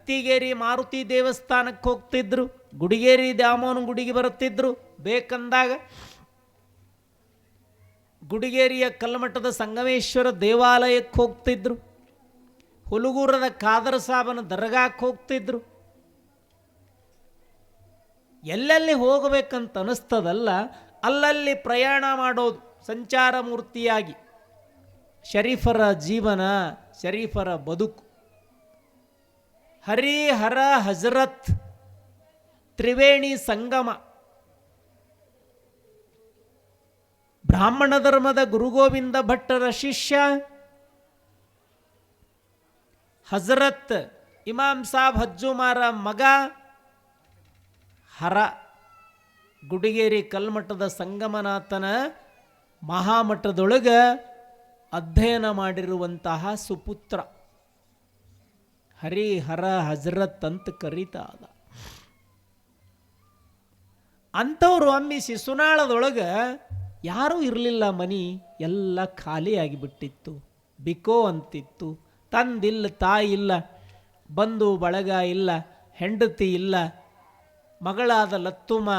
ಅತ್ತಿಗೇರಿ ಮಾರುತಿ ದೇವಸ್ಥಾನಕ್ಕೆ ಹೋಗ್ತಿದ್ರು, ಗುಡಿಗೇರಿ ದ್ಯಾಮೋನ ಗುಡಿಗೆ ಬರುತ್ತಿದ್ರು. ಬೇಕಂದಾಗ ಗುಡಿಗೇರಿಯ ಕಲ್ಮಠದ ಸಂಗಮೇಶ್ವರ ದೇವಾಲಯಕ್ಕೆ ಹೋಗ್ತಿದ್ರು, ಹುಲಗೂರದ ಖಾದರ್ ಸಾಬನ ದರ್ಗಾಕ್ಕೆ ಹೋಗ್ತಿದ್ರು. ಎಲ್ಲೆಲ್ಲಿ ಹೋಗಬೇಕಂತ ಅನಿಸ್ತದಲ್ಲ ಅಲ್ಲಲ್ಲಿ ಪ್ರಯಾಣ ಮಾಡೋದು ಸಂಚಾರ ಮೂರ್ತಿಯಾಗಿ. ಶರೀಫರ ಜೀವನ, ಶರೀಫರ ಬದುಕು. ಹರಿಹರ ಹಜರತ್ ತ್ರಿವೇಣಿ ಸಂಗಮ. ಬ್ರಾಹ್ಮಣ ಧರ್ಮದ ಗುರುಗೋವಿಂದ ಭಟ್ಟರ ಶಿಷ್ಯ ಹಜರತ್ ಇಮಾಮ್ ಸಾಬ್ ಹಜ್ಜುಮಾರ ಮಗ ಹರ. ಗುಡಿಗೇರಿ ಕಲ್ಮಠದ ಸಂಗಮನಾಥನ ಮಹಾಮಠದೊಳಗೆ ಅಧ್ಯಯನ ಮಾಡಿರುವಂತಹ ಸುಪುತ್ರ. ಹರಿಹರ ಹಜರತ್ ಅಂತ ಕರೀತಾದ. ಅಂಥವ್ರು ಒಮ್ಮೆ ಶಿಶುನಾಳದೊಳಗೆ ಯಾರೂ ಇರಲಿಲ್ಲ, ಮನಿ ಎಲ್ಲ ಖಾಲಿಯಾಗಿ ಬಿಟ್ಟಿತ್ತು, ಬಿಕೋ ಅಂತಿತ್ತು. ತಂದಿಲ್ಲ, ತಾಯಿ ಇಲ್ಲ, ಬಂಧು ಬಳಗ ಇಲ್ಲ, ಹೆಂಡತಿ ಇಲ್ಲ. ಮಗಳಾದ ಲತ್ತುಮ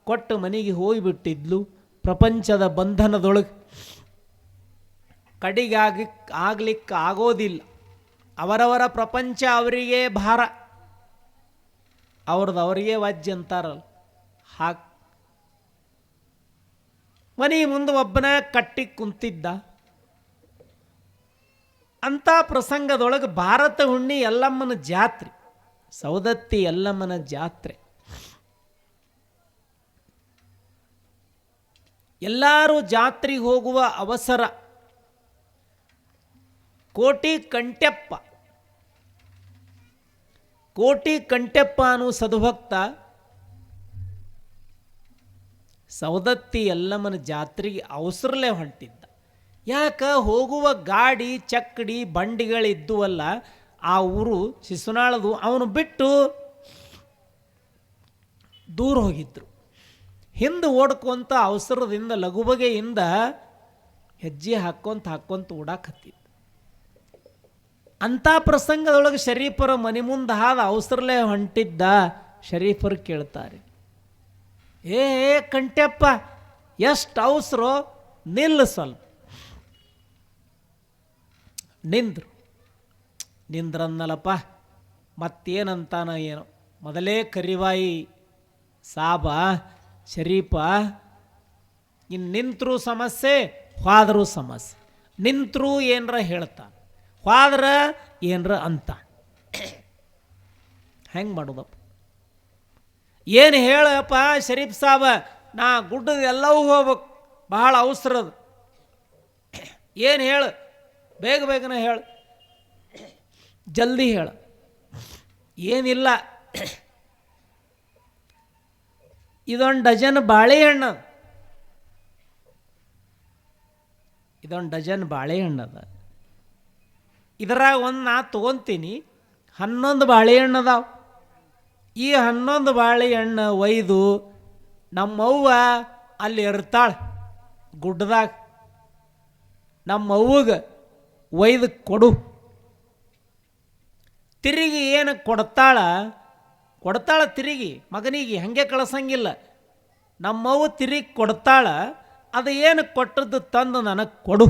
ಕೊಟ್ಟು ಮನೆಗೆ ಹೋಗಿಬಿಟ್ಟಿದ್ಲು. ಪ್ರಪಂಚದ ಬಂಧನದೊಳಗೆ ಆಗ್ಲಿಕ್ಕೆ ಆಗೋದಿಲ್ಲ. ಅವರವರ ಪ್ರಪಂಚ ಅವರಿಗೆ ಭಾರ, ಅವ್ರದ್ದು ಅವರಿಗೆ ವಾಜ್ಯ ಅಂತಾರಲ್ಲ ಹಾಗೆ. ಮನೆ ಮುಂದೆ ಒಬ್ಬನ ಕಟ್ಟಿ ಕುಂತಿದ್ದ. ಅಂಥ ಪ್ರಸಂಗದೊಳಗೆ ಭಾರತ ಹುಣ್ಣಿ ಯಲ್ಲಮ್ಮನ ಜಾತ್ರೆ, ಸೌದತ್ತಿ ಯಲ್ಲಮ್ಮನ ಜಾತ್ರೆ. ಎಲ್ಲರೂ ಜಾತ್ರೆಗೆ ಹೋಗುವ ಅವಸರ. ಕೋಟಿ ಕಂಠೆಪ್ಪ ಅನ್ನೋ ಸದ್ಭಕ್ತ ಸೌದತ್ತಿ ಯಲ್ಲಮ್ಮನ ಜಾತ್ರೆಗೆ ಅವಸರಲೇ ಹೊಂಟಿದ್ದ. ಯಾಕ, ಹೋಗುವ ಗಾಡಿ ಚಕ್ಕಡಿ ಬಂಡಿಗಳಿದ್ದುವಲ್ಲ ಆ ಊರು ಶಿಶುನಾಳದು, ಅವನು ಬಿಟ್ಟು ದೂರ ಹೋಗಿದ್ರು. ಹಿಂದೆ ಓಡ್ಕೊಂತ ಅವಸರದಿಂದ ಲಘುಬಗೆಯಿಂದ ಹೆಜ್ಜೆ ಹಾಕ್ಕೊಂತ ಓಡಾಕತ್ತಿದ್ದ. ಅಂಥ ಪ್ರಸಂಗದೊಳಗೆ ಶರೀಫರ ಮನೆ ಮುಂದೆ ಹಾದ ಅವಸರಲೇ ಹೊಂಟಿದ್ದ. ಶರೀಫರು ಕೇಳ್ತಾರೆ, ಏ ಕಂಠೆಪ್ಪ, ಎಷ್ಟು ಅವಸರೋ, ನಿಲ್ಲು ಸ್ವಲ್ಪ. ನಿಂದ್ರನ್ನಲ್ಲಪ್ಪ, ಮತ್ತೇನಂತಾನ ಏನೋ. ಮೊದಲೇ ಕರಿವಾಯಿ ಸಾಬ ಶರೀಫ, ಇನ್ನು ನಿಂತರೂ ಸಮಸ್ಯೆ, ಹೋದರೂ ಸಮಸ್ಯೆ. ನಿಂತರೂ ಏನರ ಹೇಳ್ತಾನೆ, ಹೋದ್ರ ಏನರ ಅಂತ. ಹೆಂಗೆ ಮಾಡೋದಪ್ಪ? ಏನು ಹೇಳಪ್ಪ ಶರೀಫ್ ಸಾಬ, ನಾ ಗುಡ್ಡದ ಎಲ್ಲವೂ ಹೋಗ್ಬೇಕು, ಬಹಳ ಅವಸರದ. ಏನು ಹೇಳು, ಬೇಗನೆ ಹೇಳು, ಜಲ್ದಿ ಹೇಳು. ಏನಿಲ್ಲ, ಇದೊಂದು ಡಜನ್ ಬಾಳೆಹಣ್ಣು, ಅದ. ಇದರಾಗ ಒಂದು ನಾ ತೊಗೊತೀನಿ, 11 ಬಾಳೆಹಣ್ಣು ಅದಾವ. ಈ 11 ಬಾಳೆಹಣ್ಣು ಒಯ್ದು ನಮ್ಮವ್ವ ಅಲ್ಲಿ ಇರ್ತಾಳೆ ಗುಡ್ಡದಾಗ, ನಮ್ಮವ್ವಗೆ ಒಯ್ದು ಕೊಡು. ತಿರುಗಿ ಏನು ಕೊಡ್ತಾಳ ತಿರುಗಿ ಮಗನಿಗೆ, ಹಾಗೆ ಕಳಿಸಂಗಿಲ್ಲ. ನಮ್ಮವ್ವ ತಿರುಗಿ ಕೊಡ್ತಾಳ, ಅದು ಏನು ಕೊಟ್ಟದ್ದು ತಂದು ನನಗೆ ಕೊಡು.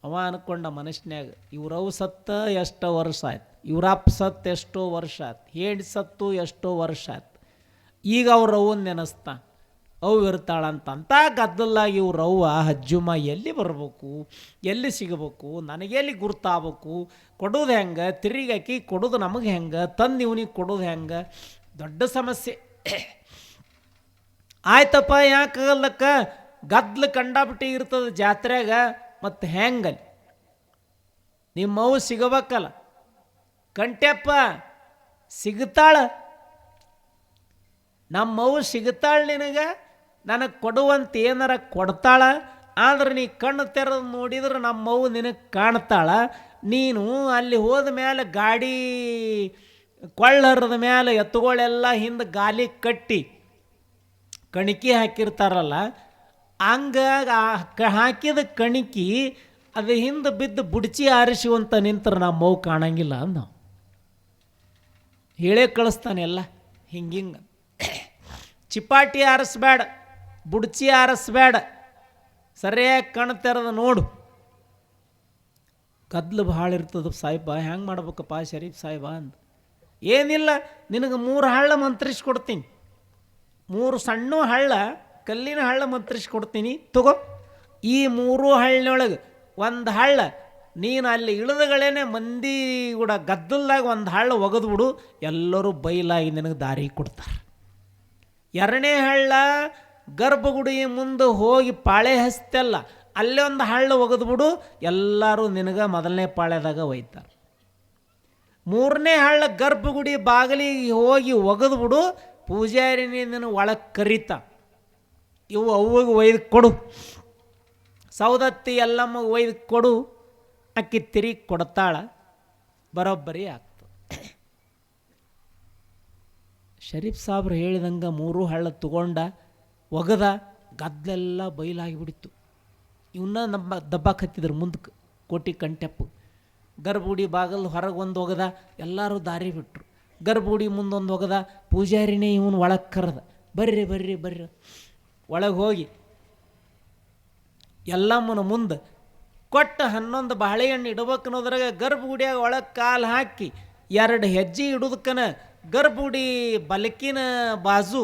ಅವ ಅನ್ಕೊಂಡ ಮನಸ್ನ್ಯಾಗ, ಇವ್ರವ್ ಸತ್ತ ಎಷ್ಟೋ ವರ್ಷ ಆಯ್ತು, ಇವ್ರಪ್ಪ ಸತ್ತು ಎಷ್ಟೋ ವರ್ಷ ಆಯ್ತು, ಹೇಳಿ ಸತ್ತು ಎಷ್ಟೋ ವರ್ಷ ಆಯ್ತು. ಈಗ ಅವ್ರವ್ವನ ನೆನೆಸ್ತಾ, ಅವು ಇರ್ತಾಳಂತ. ಗದ್ದಲಾಗಿ ಇವ್ರವ್ವ ಹಜ್ಜುಮ ಎಲ್ಲಿ ಬರ್ಬೇಕು, ಎಲ್ಲಿ ಸಿಗಬೇಕು, ನನಗೆಲ್ಲಿ ಗುರ್ತಾಗಬೇಕು, ಕೊಡೋದು ಹೆಂಗೆ, ತಿರುಗಿ ಹಾಕಿ ಕೊಡೋದು ನಮಗೆ ಹೆಂಗೆ, ತಂದು ಇವನಿಗೆ ಕೊಡೋದು ಹೆಂಗೆ, ದೊಡ್ಡ ಸಮಸ್ಯೆ. ಆಯ್ತಪ್ಪ, ಯಾಕಾಗಲ್ಲಕ್ಕ, ಗದ್ಲು ಕಂಡಾಬಿಟ್ಟು ಇರ್ತದೆ ಜಾತ್ರೆಗ, ಮತ್ತು ಹೆಂಗಲ್ಲಿ ನಿಮ್ಮವು ಸಿಗಬೇಕಲ್ಲ. ಕಂಠೆಪ್ಪ ಸಿಗ್ತಾಳ, ನಮ್ಮವು ಸಿಗ್ತಾಳ, ನಿನಗೆ ನನಗೆ ಕೊಡುವಂತ ಏನಾರ ಕೊಡ್ತಾಳ. ಆದ್ರೆ ನೀ ಕಣ್ಣು ತೆರೆದು ನೋಡಿದ್ರೆ ನಮ್ಮವು ನಿನಗೆ ಕಾಣ್ತಾಳ. ನೀನು ಅಲ್ಲಿ ಹೋದ ಮೇಲೆ ಗಾಡಿ ಕೊಳ್ಳರದ ಮೇಲೆ ಎತ್ತುಗಳೆಲ್ಲ ಹಿಂದೆ ಗಾಲಿ ಕಟ್ಟಿ ಕಣಿಕೆ ಹಾಕಿರ್ತಾರಲ್ಲ, ಹಂಗ ಹಾಕಿದ ಕಣಿಕಿ ಅದು ಹಿಂದೆ ಬಿದ್ದು ಬುಡ್ಚಿ ಆರಿಸುವಂತ ನಿಂತರ ನಮ್ಮ ಮಗು ಕಾಣಂಗಿಲ್ಲ ಅಂದ ನಾವು. ಹೇಳೇ ಕಳಿಸ್ತಾನೆ ಎಲ್ಲ ಹಿಂಗಿಂಗೆ. ಚಿಪಾಟಿ ಆರಿಸ್ಬೇಡ, ಬುಡ್ಚಿ ಆರಿಸ್ಬೇಡ, ಸರಿಯಾಗಿ ಕಣ್ಣು ತೆರೆದು ನೋಡು. ಗದ್ಲು ಭಾಳ ಇರ್ತದ ಸಾಹಿಬ, ಹೆಂಗೆ ಮಾಡ್ಬೇಕಪ್ಪ ಶರೀಫ್ ಸಾಹಿಬ ಅಂದ. ಏನಿಲ್ಲ, ನಿನಗೆ 3 ಹಳ್ಳ ಮಂತ್ರಿಸ್ಕೊಡ್ತೀನಿ, 3 ಸಣ್ಣ ಹಳ್ಳ, ಕಲ್ಲಿನ ಹಳ್ಳ ಮಂತ್ರಿಸ್ಕೊಡ್ತೀನಿ ತಗೋ. ಈ 3 ಹಳ್ಳಿನೊಳಗೆ ಒಂದು ಹಳ್ಳ ನೀನು ಅಲ್ಲಿ ಇಳಿದಗಳೇನೆ ಮಂದಿ ಕೂಡ ಗದ್ದಲ್ದಾಗ ಒಂದು ಹಳ್ಳ ಒಗೆದ್ಬಿಡು, ಎಲ್ಲರೂ ಬೈಲಾಗಿ ನಿನಗೆ ದಾರಿ ಕೊಡ್ತಾರೆ. 2ನೇ ಹಳ್ಳ ಗರ್ಭಗುಡಿ ಮುಂದೆ ಹೋಗಿ ಪಾಳೆ ಹಸ್ತಲ್ಲ, ಅಲ್ಲೇ ಒಂದು ಹಳ್ಳ ಒಗೆದ್ಬಿಡು, ಎಲ್ಲರೂ ನಿನಗೆ ಮೊದಲನೇ ಪಾಳ್ಯದಾಗ ಒಯ್ತಾರೆ. 3ನೇ ಹಳ್ಳ ಗರ್ಭಗುಡಿ ಬಾಗಿಲಿಗೆ ಹೋಗಿ ಒಗೆದ್ಬಿಡು, ಪೂಜಾರಿ ನಿನ್ನ ಒಳಗೆ ಕರೀತ, ಇವು ಅವ್ವಗೆ ಒಯ್ದು ಕೊಡು, ಸೌದತ್ತಿ ಎಲ್ಲಮ್ಮ ಒಯ್ದು ಕೊಡು, ಅಕ್ಕಿ ತಿರುಗಿ ಕೊಡ್ತಾಳ, ಬರೋಬ್ಬರಿ ಆಗ್ತದೆ. ಶರೀಫ್ ಸಾಬ್ರು ಹೇಳಿದಂಗೆ 3 ಹಳ್ಳ ತಗೊಂಡ ಒಗದ, ಗದ್ದೆಲ್ಲ ಬಯಲಾಗಿಬಿಡಿತ್ತು. ಇವನ್ನ ನಮ್ಮ ದಬ್ಬಾಕತ್ತಿದ್ರು ಮುಂದಕ್ಕೆ ಕೋಟಿ ಕಂಟೆಪ್ಪು. ಗರ್ಭಗುಡಿ ಬಾಗಲ್ ಹೊರಗೆ ಒಂದು ಒಗದ, ಎಲ್ಲರೂ ದಾರಿ ಬಿಟ್ಟರು. ಗರ್ಭಗುಡಿ ಮುಂದೊಂದು ಒಗದ, ಪೂಜಾರಿನೇ ಇವನು ಒಳಗೆ ಕರೆದ, ಬರ್ರಿ ಬರ್ರಿ ಬರ್ರಿ. ಒಳಗೆ ಹೋಗಿ ಎಲ್ಲಮ್ಮನ ಮುಂದೆ ಕೊಟ್ಟ 11 ಬಾಳೆಹಣ್ಣು ಇಡ್ಬೇಕು ಅನ್ನೋದ್ರಾಗ ಗರ್ಭಗುಡಿಯಾಗ ಒಳಗೆ ಕಾಲು ಹಾಕಿ 2 ಹೆಜ್ಜೆ ಇಡೋದಕ್ಕನ ಗರ್ಭಗುಡಿ ಬಲಕಿನ ಬಾಜು,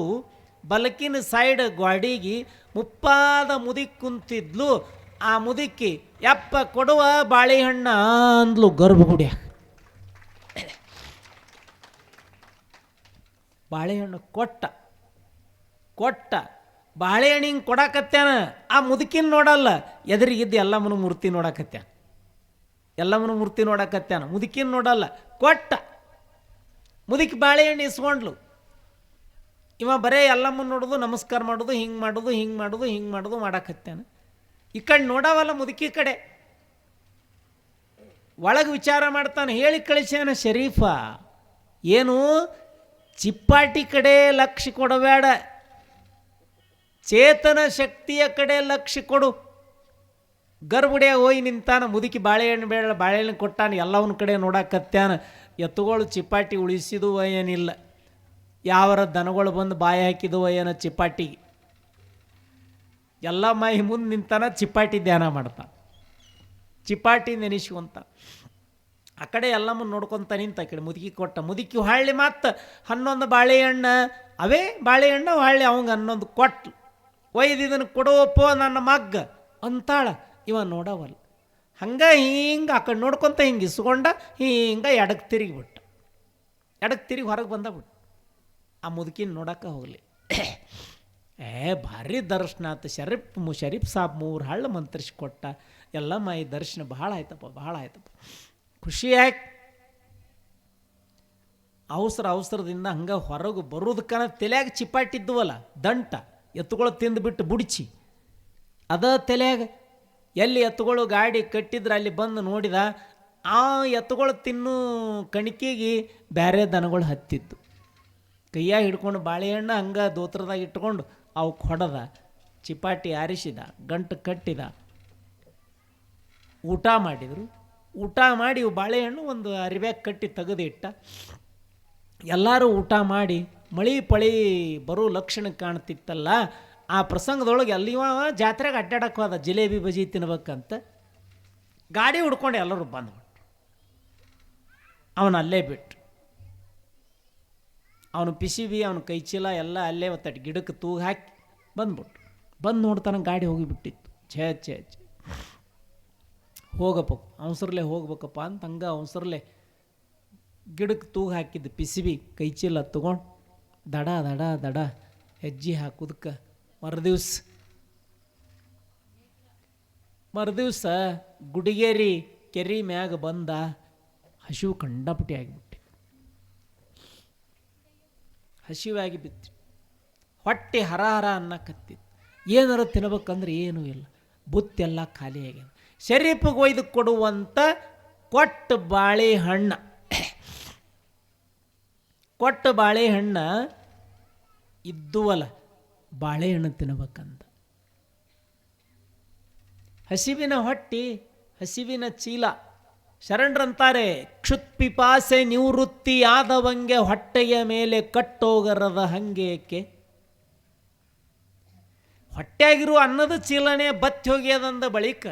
ಬಲಕಿನ ಸೈಡ್ ಗ್ವಾಡಿಗೆ ಮುಪ್ಪಾದ ಮುದುಕಿ ಕುಂತಿದ್ಲು. ಆ ಮುದುಕಿ ಯಪ್ಪ ಕೊಡುವ ಬಾಳೆಹಣ್ಣ ಅಂದ್ಲು ಗರ್ಭಗುಡಿಯಾಗ. ಬಾಳೆಹಣ್ಣು ಕೊಟ್ಟ ಬಾಳೆಹಣ್ಣು ಹಿಂಗೆ ಕೊಡಾಕತ್ಯಾನ. ಆ ಮುದುಕಿನ ನೋಡಲ್ಲ, ಎದುರಿಗಿದ್ದು ಎಲ್ಲಮ್ಮನ ಮೂರ್ತಿ ನೋಡಾಕತ್ಯಾನ. ಎಲ್ಲಮ್ಮನ ಮೂರ್ತಿ ನೋಡಾಕತ್ಯಾನ, ಮುದುಕಿನ ನೋಡಲ್ಲ. ಕೊಟ್ಟ ಮುದುಕಿ ಬಾಳೆಹಣ್ಣು ಇಸ್ಕೊಂಡ್ಲು. ಇವ ಬರೇ ಎಲ್ಲಮ್ಮನ ನೋಡೋದು, ನಮಸ್ಕಾರ ಮಾಡೋದು, ಹಿಂಗೆ ಮಾಡೋದು, ಹಿಂಗೆ ಮಾಡೋದು, ಹಿಂಗೆ ಮಾಡೋದು ಮಾಡಾಕತ್ಯಾನ. ಈ ಕಡೆ ನೋಡವಲ್ಲ ಮುದುಕಿ ಕಡೆ. ಒಳಗೆ ವಿಚಾರ ಮಾಡ್ತಾನೆ, ಹೇಳಿ ಕಳಿಸ್ಯಾನ ಶರೀಫ, ಏನು ಚಿಪ್ಪಾಟಿ ಕಡೆ ಲಕ್ಷ್ಯ ಕೊಡಬೇಡ, ಚೇತನ ಶಕ್ತಿಯ ಕಡೆ ಲಕ್ಷ್ಯ ಕೊಡು. ಗರ್ಭಗುಡಿಯಾಗ ಹೋಗಿ ನಿಂತಾನ, ಮುದುಕಿ ಬಾಳೆಹಣ್ಣು ಬೇಡ, ಬಾಳೆಹಣ್ಣು ಕೊಟ್ಟಾನ, ಎಲ್ಲವನ್ನ ಕಡೆ ನೋಡಾಕತ್ಯಾನ. ಎತ್ತುಗಳು ಚಿಪ್ಪಾಟಿ ಉಳಿಸಿದುವ ಏನಿಲ್ಲ, ಯಾವರ ದನಗಳು ಬಂದು ಬಾಯಿ ಹಾಕಿದುವ ಏನೋ ಚಿಪ್ಪಾಟಿಗೆ. ಎಲ್ಲ ಮೈ ಮುಂದೆ ನಿಂತಾನ, ಚಿಪ್ಪಾಟಿ ಧ್ಯಾನ ಮಾಡ್ತಾನೆ, ಚಿಪ್ಪಾಟಿ ನೆನೆಸುವಂತ. ಆ ಕಡೆ ಎಲ್ಲಮ್ಮ ನೋಡ್ಕೊತ ನಿಂತ, ಆ ಕಡೆ ಮುದುಕಿ ಕೊಟ್ಟ. ಮುದುಕಿ ಹೊಳ್ಳಿ ಮತ್ತು 11 ಬಾಳೆಹಣ್ಣು, ಅವೇ ಬಾಳೆಹಣ್ಣು ಹೊಳ್ಳಿ ಅವಂಗೆ 11 ಕೊಟ್ಟು, ಒಯ್ದು ಇದನ್ನು ಕೊಡುವಪ್ಪೋ ನನ್ನ ಮಗ್ಗ ಅಂತಾಳ. ಇವ ನೋಡವಲ್ಲ, ಹಂಗೆ ಹಿಂಗೆ ಆ ಕಡೆ ನೋಡ್ಕೊತ ಹಿಂಗೆ ಇಸ್ಕೊಂಡ, ಹಿಂಗೆ ಎಡಕ್ಕೆ ತಿರುಗಿಬಿಟ್ಟ. ಎಡಕ್ಕೆ ತಿರುಗಿ ಹೊರಗೆ ಬಂದಬಿಟ್ಟು ಆ ಮುದುಕಿನ ನೋಡಕ್ಕೆ ಹೋಗಲಿ. ಭಾರಿ ದರ್ಶನ ಆಯ್ತು. ಶರೀಫ್ ಸಾಬ್ 3 ಹಳ್ಳ ಮಂತ್ರಿಸ್ಕೊಟ್ಟ. ಎಲ್ಲ ಈ ದರ್ಶನ ಭಾಳ ಆಯ್ತಪ್ಪ, ಖುಷಿಯಾಗಿ ಅವಸರದಿಂದ ಹಂಗೆ ಹೊರಗೆ ಬರೋದಕ್ಕನ ತಲೆಯಾಗ ಚಿಪ್ಪಾಟಿದ್ವಲ್ಲ ದಂಟ, ಎತ್ತುಗಳು ತಿಂದುಬಿಟ್ಟು ಬುಡ್ಚಿ, ಅದ ತಲೆಯಾಗ ಎಲ್ಲಿ ಎತ್ತುಗಳು ಗಾಡಿ ಕಟ್ಟಿದ್ರೆ ಅಲ್ಲಿ ಬಂದು ನೋಡಿದ, ಆ ಎತ್ತುಗಳು ತಿನ್ನು ಕಣಿಕೆಗೆ ಬೇರೆ ದನಗಳು ಹತ್ತಿದ್ದು. ಕೈಯಾಗ ಹಿಡ್ಕೊಂಡು ಬಾಳೆಹಣ್ಣು ಹಂಗೆ ದೋತ್ರದಾಗ ಇಟ್ಕೊಂಡು ಅವಕ್ಕೆ ಹೊಡೆದ, ಚಿಪಾಟಿ ಆರಿಸಿದ, ಗಂಟು ಕಟ್ಟಿದ, ಊಟ ಮಾಡಿದರು. ಊಟ ಮಾಡಿ ಇವು ಬಾಳೆಹಣ್ಣು ಒಂದು ಅರಿವ್ಯಾಗ ಕಟ್ಟಿ ತೆಗೆದಿಟ್ಟ. ಎಲ್ಲರೂ ಊಟ ಮಾಡಿ ಮಳೆ ಪಳಿ ಬರೋ ಲಕ್ಷಣ ಕಾಣ್ತಿತ್ತಲ್ಲ, ಆ ಪ್ರಸಂಗದೊಳಗೆ ಅಲ್ಲಿವ ಜಾತ್ರೆಗೆ ಅಡ್ಡಾಡಕ್ಕೆ ಹೋದ ಜಿಲೇಬಿ ಬಜಿ ತಿನ್ಬೇಕಂತ. ಗಾಡಿ ಹುಡ್ಕೊಂಡು ಎಲ್ಲರೂ ಬಂದ್ಬಿಟ್ರು. ಅವನು ಅಲ್ಲೇ ಬಿಟ್ಟು, ಅವನು ಪಿಸಿಬಿ, ಅವನ ಕೈ ಚೀಲ ಎಲ್ಲ ಅಲ್ಲೇ ಒತ್ತಟ್ಟು ಗಿಡಕ್ಕೆ ತೂಗು ಹಾಕಿ ಬಂದ್ಬಿಟ್ರು. ಬಂದು ನೋಡ್ತಾನೆ ಗಾಡಿ ಹೋಗಿಬಿಟ್ಟಿತ್ತು. ಛೇ ಹೋಗಪ್ಪ, ಅವಸರಲ್ಲೇ ಹೋಗ್ಬೇಕಪ್ಪ ಅಂತ ಹಂಗೆ ಅವಸರಲ್ಲೇ ಗಿಡಕ್ಕೆ ತೂಗು ಹಾಕಿದ್ದು ಪಿಸಿಬಿ ಕೈ ಚೀಲ ತೊಗೊಂಡು ದಡ ಹೆಜ್ಜೆ ಹಾಕೋದಕ್ಕೆ ಮರುದಿವ್ಸ ಗುಡಿಗೇರಿ ಕೆರೆ ಮ್ಯಾಗ ಬಂದ. ಹಸಿವು ಕಂಡಪಟ್ಟಿ ಆಗಿಬಿಟ್ಟು, ಹಸಿವಾಗಿ ಬಿತ್ತು. ಹೊಟ್ಟೆ ಹರ ಅನ್ನಕತ್ತಿತ್ತು. ಏನಾರು ತಿನ್ಬೇಕಂದ್ರೆ ಏನೂ ಇಲ್ಲ, ಬುತ್ತೆಲ್ಲ ಖಾಲಿ ಆಗ್ಯದ. ಶರೀಫಿಗೆ ಒಯ್ದು ಕೊಡುವಂಥ ಕೊಟ್ಟ ಬಾಳೆಹಣ್ಣ ಇದ್ದುವಲ್ಲ, ಬಾಳೆಹಣ್ಣು ತಿನ್ಬೇಕಂತ. ಹಸಿವಿನ ಹೊಟ್ಟಿ ಹಸಿವಿನ ಚೀಲ. ಶರಣರಂತಾರೆ, ಕ್ಷುತ್ಪಿಪಾಸೆ ನಿವೃತ್ತಿಯಾದವಂಗೆ ಹೊಟ್ಟೆಯ ಮೇಲೆ ಕಟ್ಟೋಗರದ ಹಂಗೇಕೆ. ಹೊಟ್ಟೆಯಾಗಿರುವ ಅನ್ನದ ಚೀಲನೆ ಬತ್ತಿ ಹೋಗ್ಯದಂದ ಬಳಿಕ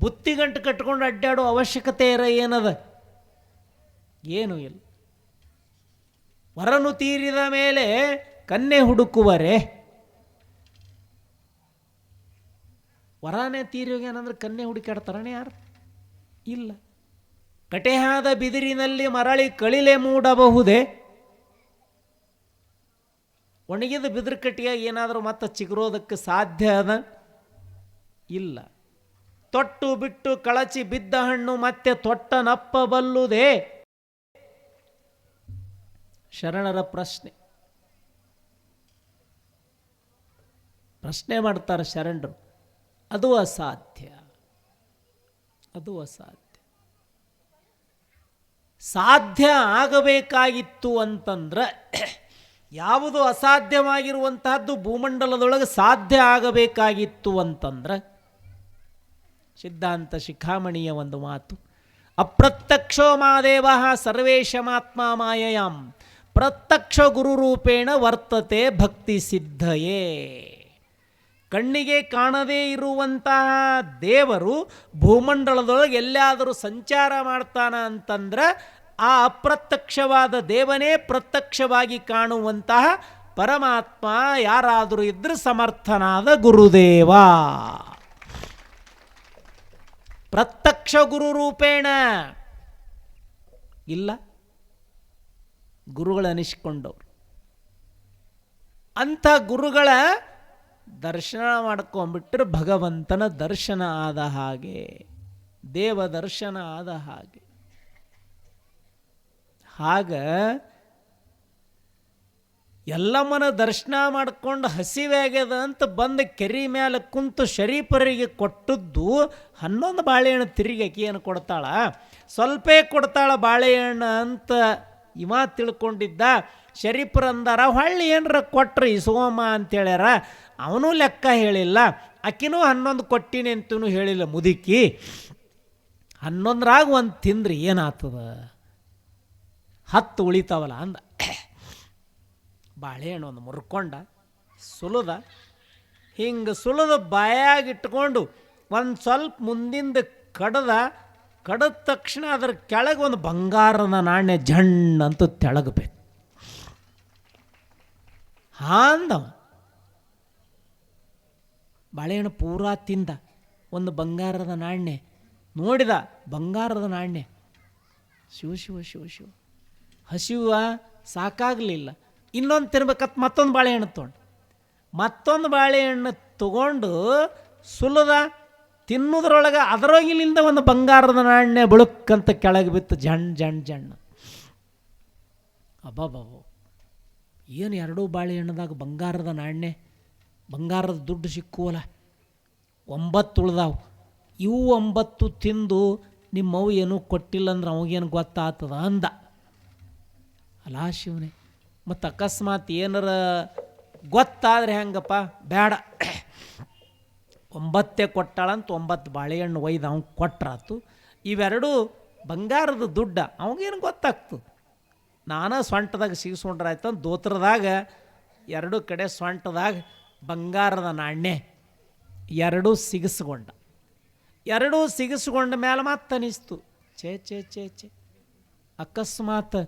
ಬುತ್ತಿಗಂಟು ಕಟ್ಕೊಂಡು ಅಡ್ಡಾಡೋ ಅವಶ್ಯಕತೆ ಏನದ? ಏನೂ ಇಲ್ಲ. ವರನು ತೀರಿದ ಮೇಲೆ ಕನ್ಯೆ ಹುಡುಕುವರೆ. ವರನೇ ತೀರಿ ಹೋಗ್ಯಾನಂದ್ರೆ ಕನ್ಯೆ ಹುಡುಕಾಡ್ತಾರನೇ ಯಾರು? ಇಲ್ಲ. ಕಟೆಹಾದ ಬಿದಿರಿನಲ್ಲಿ ಮರಳಿ ಕಳಿಲೆ ಮೂಡಬಹುದೇ? ಒಣಗಿದ ಬಿದಿರು ಕಟ್ಟಿಯಾಗಿ ಏನಾದರೂ ಮತ್ತೆ ಚಿಗುರೋದಕ್ಕೆ ಸಾಧ್ಯ ಅದ? ಇಲ್ಲ. ತೊಟ್ಟು ಬಿಟ್ಟು ಕಳಚಿ ಬಿದ್ದ ಹಣ್ಣು ಮತ್ತೆ ತೊಟ್ಟ ನಪ್ಪಬಲ್ಲುದೇ? ಶರಣರ ಪ್ರಶ್ನೆ ಮಾಡ್ತಾರೆ ಶರಣರು. ಅದು ಅಸಾಧ್ಯ, ಅದು ಅಸಾಧ್ಯ. ಸಾಧ್ಯ ಆಗಬೇಕಾಗಿತ್ತು ಅಂತಂದ್ರೆ ಯಾವುದು ಅಸಾಧ್ಯವಾಗಿರುವಂತಹದ್ದು ಭೂಮಂಡಲದೊಳಗೆ ಸಾಧ್ಯ ಆಗಬೇಕಾಗಿತ್ತು ಅಂತಂದ್ರೆ ಸಿದ್ಧಾಂತ ಶಿಖಾಮಣಿಯ ಒಂದು ಮಾತು, ಅಪ್ರತ್ಯಕ್ಷೋ ಮಾದೇವ ಸರ್ವೇಶಮಾತ್ಮ ಮಾಯಯಾಂ ಪ್ರತ್ಯಕ್ಷ ಗುರುರೂಪೇಣ ವರ್ತತೆ ಭಕ್ತಿ ಸಿದ್ಧಯೇ. ಕಣ್ಣಿಗೆ ಕಾಣದೇ ಇರುವಂತಹ ದೇವರು ಭೂಮಂಡಲದೊಳಗೆ ಎಲ್ಲಾದರೂ ಸಂಚಾರ ಮಾಡ್ತಾನ ಅಂತಂದ್ರೆ ಆ ಅಪ್ರತ್ಯಕ್ಷವಾದ ದೇವನೇ ಪ್ರತ್ಯಕ್ಷವಾಗಿ ಕಾಣುವಂತಹ ಪರಮಾತ್ಮ ಯಾರಾದರೂ ಇದ್ರೆ ಸಮರ್ಥನಾದ ಗುರುದೇವ. ಪ್ರತ್ಯಕ್ಷ ಗುರು ರೂಪೇಣ ಇಲ್ಲ, ಗುರುಗಳು ಅನಿಸಿಕೊಂಡವರು. ಅಂಥ ಗುರುಗಳ ದರ್ಶನ ಮಾಡ್ಕೊಂಡ್ಬಿಟ್ರೆ ಭಗವಂತನ ದರ್ಶನ ಆದ ಹಾಗೆ, ದೇವ ದರ್ಶನ ಆದ ಹಾಗೆ. ಆಗ ಎಲ್ಲಮ್ಮನ ದರ್ಶನ ಮಾಡ್ಕೊಂಡು ಹಸಿವಾಗ್ಯದ ಅಂತ ಬಂದು ಕೆರಿ ಮೇಲೆ ಕುಂತು ಶರೀಫರಿಗೆ ಕೊಟ್ಟದ್ದು 11 ಬಾಳೆಹಣ್ಣು. ತಿರುಗಿ ಅಕಿಯನ್ನು ಕೊಡ್ತಾಳ, ಸ್ವಲ್ಪೇ ಕೊಡ್ತಾಳ ಬಾಳೆಹಣ್ಣು ಅಂತ ಇವ ತಿಳ್ಕೊಂಡಿದ್ದ. ಶರೀಫರು ಅಂದಾರ ಹೊಳ್ಳಿ ಏನರ ಕೊಟ್ರೆ ಇಸ್ಕೋಮ್ಮ ಅಂತೇಳ್ಯಾರ. ಅವನೂ ಲೆಕ್ಕ ಹೇಳಿಲ್ಲ, ಆಕಿನೂ 11 ಕೊಟ್ಟಿನಿ ಅಂತೂ ಹೇಳಿಲ್ಲ. ಮುದುಕಿ 11ರಾಗ 1 ತಿಂದ್ರಿ ಏನಾಗ್ತದ, 10 ಉಳಿತಾವಲ್ಲ ಅಂದ. ಬಾಳೆಹಣ್ಣು ಒಂದು ಮುರ್ಕೊಂಡ ಸುಲಿದ, ಹಿಂಗೆ ಸುಲಿದ ಬಾಯಾಗಿಟ್ಕೊಂಡು ಒಂದು ಸ್ವಲ್ಪ ಮುಂದಿಂದ ಕಡ್ದ ತಕ್ಷಣ ಅದರ ಕೆಳಗೆ ಒಂದು ಬಂಗಾರದ ನಾಣ್ಯ ಜಣ್ಣ ಅಂತ ತೆಳಗಬೇಕು. ಅಂದವ ಬಾಳೆಹಣ್ಣು ಪೂರಾ ತಿಂದ. ಒಂದು ಬಂಗಾರದ ನಾಣ್ಯ ನೋಡಿದ, ಬಂಗಾರದ ನಾಣ್ಯ. ಶಿವ ಶಿವ ಶಿವ ಶಿವ, ಹಸಿವ ಸಾಕಾಗಲಿಲ್ಲ. ಇನ್ನೊಂದು ತಿನ್ಬೇಕತ್ ಮತ್ತೊಂದು ಬಾಳೆಹಣ್ಣು ತೊಗೊಂಡು ಸುಲಿದ. ತಿನ್ನೋದ್ರೊಳಗೆ ಅದರೊಳಗಿಲಿಂದ ಒಂದು ಬಂಗಾರದ ನಾಣ್ಯ ಬಳುಕ್ಕಂತ ಕೆಳಗೆ ಬಿತ್ತು, ಜಣ್ಣ. ಅಬ್ಬಾಬಾಬು, ಏನು 2 ಬಾಳೆಹಣ್ಣದಾಗ ಬಂಗಾರದ ನಾಣ್ಯ, ಬಂಗಾರದ ದುಡ್ಡು ಸಿಕ್ಕುವಲ್ಲ. 9 ಉಳ್ದಾವು. ಇವು 9 ತಿಂದು ನಿಮ್ಮವು ಏನೂ ಕೊಟ್ಟಿಲ್ಲ ಅಂದ್ರೆ ಅವಾಗೇನು ಗೊತ್ತಾಗ್ತದ ಅಂದ. ಅಲಾ ಶಿವನೇ, ಮತ್ತು ಅಕಸ್ಮಾತ್ ಏನಾರ ಗೊತ್ತಾದರೆ ಹೆಂಗಪ್ಪ? ಬೇಡ, 9 ಕೊಟ್ಟಾಳಂತ 9 ಬಾಳೆಹಣ್ಣು ಒಯ್ದು ಅವ್ನು ಕೊಟ್ರಾತು. ಇವೆರಡು ಬಂಗಾರದ ದುಡ್ಡ, ಅವಾಗೇನು ಗೊತ್ತಾಗ್ತದೆ? ನಾನು ಸೊಂಟದಾಗ ಸಿಗಿಸ್ಕೊಂಡ್ರಾಯ್ತು ಅಂತ ದೋತ್ರದಾಗ 2 ಕಡೆ ಸೊಂಟದಾಗ ಬಂಗಾರದ ನಾಣ್ಯ 2 ಸಿಗಿಸ್ಕೊಂಡ. 2 ಸಿಗಿಸ್ಕೊಂಡ ಮೇಲೆ ಮತ್ತೆ ಅನಿಸ್ತು, ಛೇ ಅಕಸ್ಮಾತ್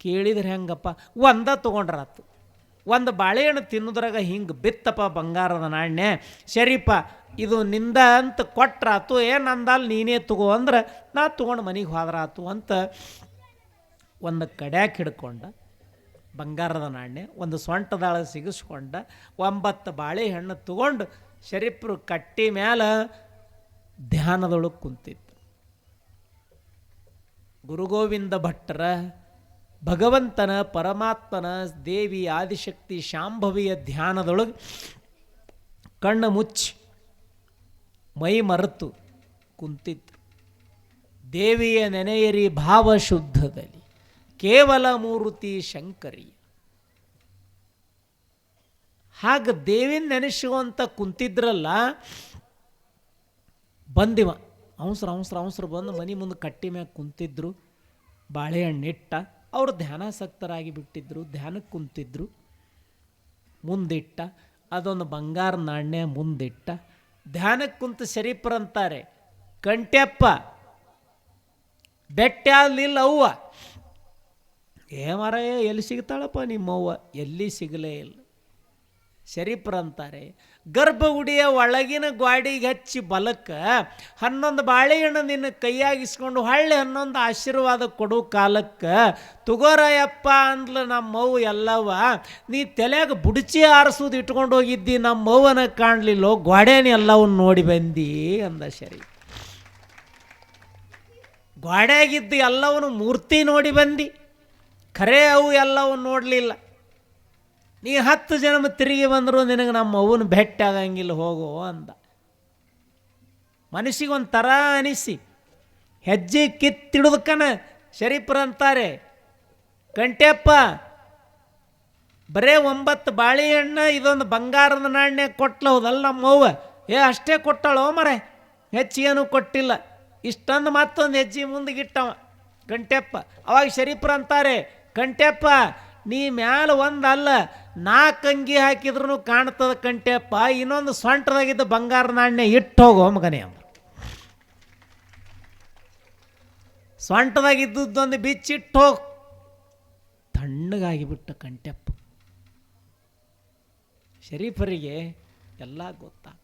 ಕೇಳಿದ್ರೆ ಹೆಂಗಪ್ಪ? 1 ತೊಗೊಂಡ್ರಾತು. 1 ಬಾಳೆಹಣ್ಣು ತಿನ್ನೋದ್ರಾಗ ಹಿಂಗೆ ಬಿತ್ತಪ್ಪ ಬಂಗಾರದ ನಾಣ್ಯ. ಶರೀಫ ಇದು ನಿಂದ ಅಂತ ಕೊಟ್ರಾತು, ಏನು ಅಂದಲ್ಲ ನೀನೇ ತಗೋ ಅಂದ್ರೆ ನಾ ತೊಗೊಂಡು ಮನೆಗೆ ಹೋದ್ರಾತು ಅಂತ 1 ಕಡ್ಯಾಕ್ ಹಿಡ್ಕೊಂಡ ಬಂಗಾರದ ನಾಣ್ಯ, 1 ಸೊಂಟದಾಳ ಸಿಗಿಸ್ಕೊಂಡ, 9 ಬಾಳೆಹಣ್ಣು ತಗೊಂಡು ಶರೀಫರು ಕಟ್ಟಿ ಮೇಲೆ ಧ್ಯಾನದೊಳಗೆ ಕುಂತಿತ್ತು. ಗುರುಗೋವಿಂದ ಭಟ್ಟರ ಭಗವಂತನ, ಪರಮಾತ್ಮನ, ದೇವಿ ಆದಿಶಕ್ತಿ ಶಾಂಭವಿಯ ಧ್ಯಾನದೊಳಗೆ ಕಣ್ಣು ಮುಚ್ಚಿ ಮೈ ಮರೆತು ಕುಂತಿದ್ರು. ದೇವಿಯ ನೆನೆಯರಿ ಭಾವಶುದ್ಧದಲ್ಲಿ ಕೇವಲ ಮೂರ್ತಿ ಶಂಕರಿ. ಹಾಗೆ ದೇವಿನ ನೆನೆಸುವಂತ ಕುಂತಿದ್ರಲ್ಲ, ಬಂದಿವ ಅವಸರ ಬಂದು ಮನೆ ಮುಂದೆ ಕಟ್ಟಿ ಮ್ಯಾಗ ಕುಂತಿದ್ರು. ಬಾಳೆಹಣ್ಣು ಇಟ್ಟ. ಅವರು ಧ್ಯಾನಾಸಕ್ತರಾಗಿ ಬಿಟ್ಟಿದ್ರು. ಧ್ಯಾನಕ್ಕೆ ಕುಂತಿದ್ರು. ಮುಂದಿಟ್ಟ ಅದೊಂದು ಬಂಗಾರ ನಾಣ್ಯ ಮುಂದಿಟ್ಟ. ಧ್ಯಾನಕ್ಕೆ ಕುಂತು ಶರೀಫರಂತಾರೆ, ಕಂಟ್ಯಪ್ಪ ಬೆಟ್ಟ ಆಗಲಿಲ್ಲ ಅವ್ವ. ಮಾರಾಯ ಎಲ್ಲಿ ಸಿಗ್ತಾಳಪ್ಪ ನಿಮ್ಮವ್ವ? ಎಲ್ಲಿ ಸಿಗಲೇ ಇಲ್ಲ. ಶರೀಫರಂತಾರೆ, ಗರ್ಭಗುಡಿಯ ಒಳಗಿನ ಗ್ವಾಡಿಗೆ ಹಚ್ಚಿ ಬಲಕ್ಕೆ 11 ಬಾಳೆಹಣ್ಣು ನಿನ್ನ ಕೈಯಾಗಿಸ್ಕೊಂಡು ಹೊಳ್ಳಿ 11 ಆಶೀರ್ವಾದ ಕೊಡು ಕಾಲಕ್ಕೆ ತುಗೋರಯಪ್ಪ ಅಂದ್ಲು ನಮ್ಮವ್ವ. ಎಲ್ಲವ ನೀ ತಲೆಯಾಗ ಬುಡಚಿ ಆರಿಸೋದು ಇಟ್ಕೊಂಡು ಹೋಗಿದ್ದಿ, ನಮ್ಮವ್ವನ ಕಾಣಲಿಲ್ಲೋ, ಗ್ವಾಡೇನ ಎಲ್ಲವನ್ನ ನೋಡಿ ಬಂದಿ ಅಂದ ಶರೀಫ್. ಗ್ವಾಡ್ಯಾಗಿದ್ದು ಎಲ್ಲವನು ಮೂರ್ತಿ ನೋಡಿ ಬಂದು ಖರೇ ಅವು ಎಲ್ಲವನ್ನು ನೋಡಲಿಲ್ಲ. ನೀ 10 ಜನ್ಮ ತಿರುಗಿ ಬಂದರೂ ನಿನಗೆ ನಮ್ಮ ಅವನು ಭೇಟಿ ಆಗಂಗಿಲ್ಲ, ಹೋಗೋ ಅಂದ. ಮನಸ್ಸಿಗೊಂಥರ ಅನಿಸಿ ಹೆಜ್ಜೆ ಕಿತ್ತಿಡುದಕ್ಕನ ಶರೀಫರಂತಾರೆ, ಕಂಟ್ಯಪ್ಪ ಬರೇ 9 ಬಾಳೆಹಣ್ಣು ಇದೊಂದು ಬಂಗಾರದ ನಾಣ್ಯ ಕೊಟ್ಲವುದಲ್ಲ ನಮ್ಮವ್ವ. ಅಷ್ಟೇ ಕೊಟ್ಟಳೋ ಮರೆ, ಹೆಚ್ಚಿಗೇನು ಕೊಟ್ಟಿಲ್ಲ. ಇಷ್ಟೊಂದು ಮತ್ತೊಂದು ಹೆಜ್ಜೆ ಮುಂದಗಿಟ್ಟವ ಕಂಟ್ಯಪ್ಪ. ಅವಾಗ ಶರೀಫರಂತಾರೆ, ಕಂಟ್ಯಪ್ಪ ನೀ ಮ್ಯಾಲ ಒಂದಲ್ಲ 4 ಅಂಗಿ ಹಾಕಿದ್ರೂ ಕಾಣ್ತದ ಕಂಟ್ಯಪ್ಪ, ಇನ್ನೊಂದು ಸೊಂಟದಾಗಿದ್ದ ಬಂಗಾರ ನಾಣ್ಯ ಇಟ್ಟು ಹೋಗೋ ಮಗನೇ ಅಂದ. ಸೊಂಟದಾಗಿದ್ದೊಂದು ಬಿಚ್ಚಿಟ್ಟು ಹೋಗಿ ತಣ್ಣಗಾಗಿಬಿಟ್ಟ ಕಂಟ್ಯಪ್ಪ. ಶರೀಫರಿಗೆ ಎಲ್ಲ ಗೊತ್ತಾಗ್ತದೆ.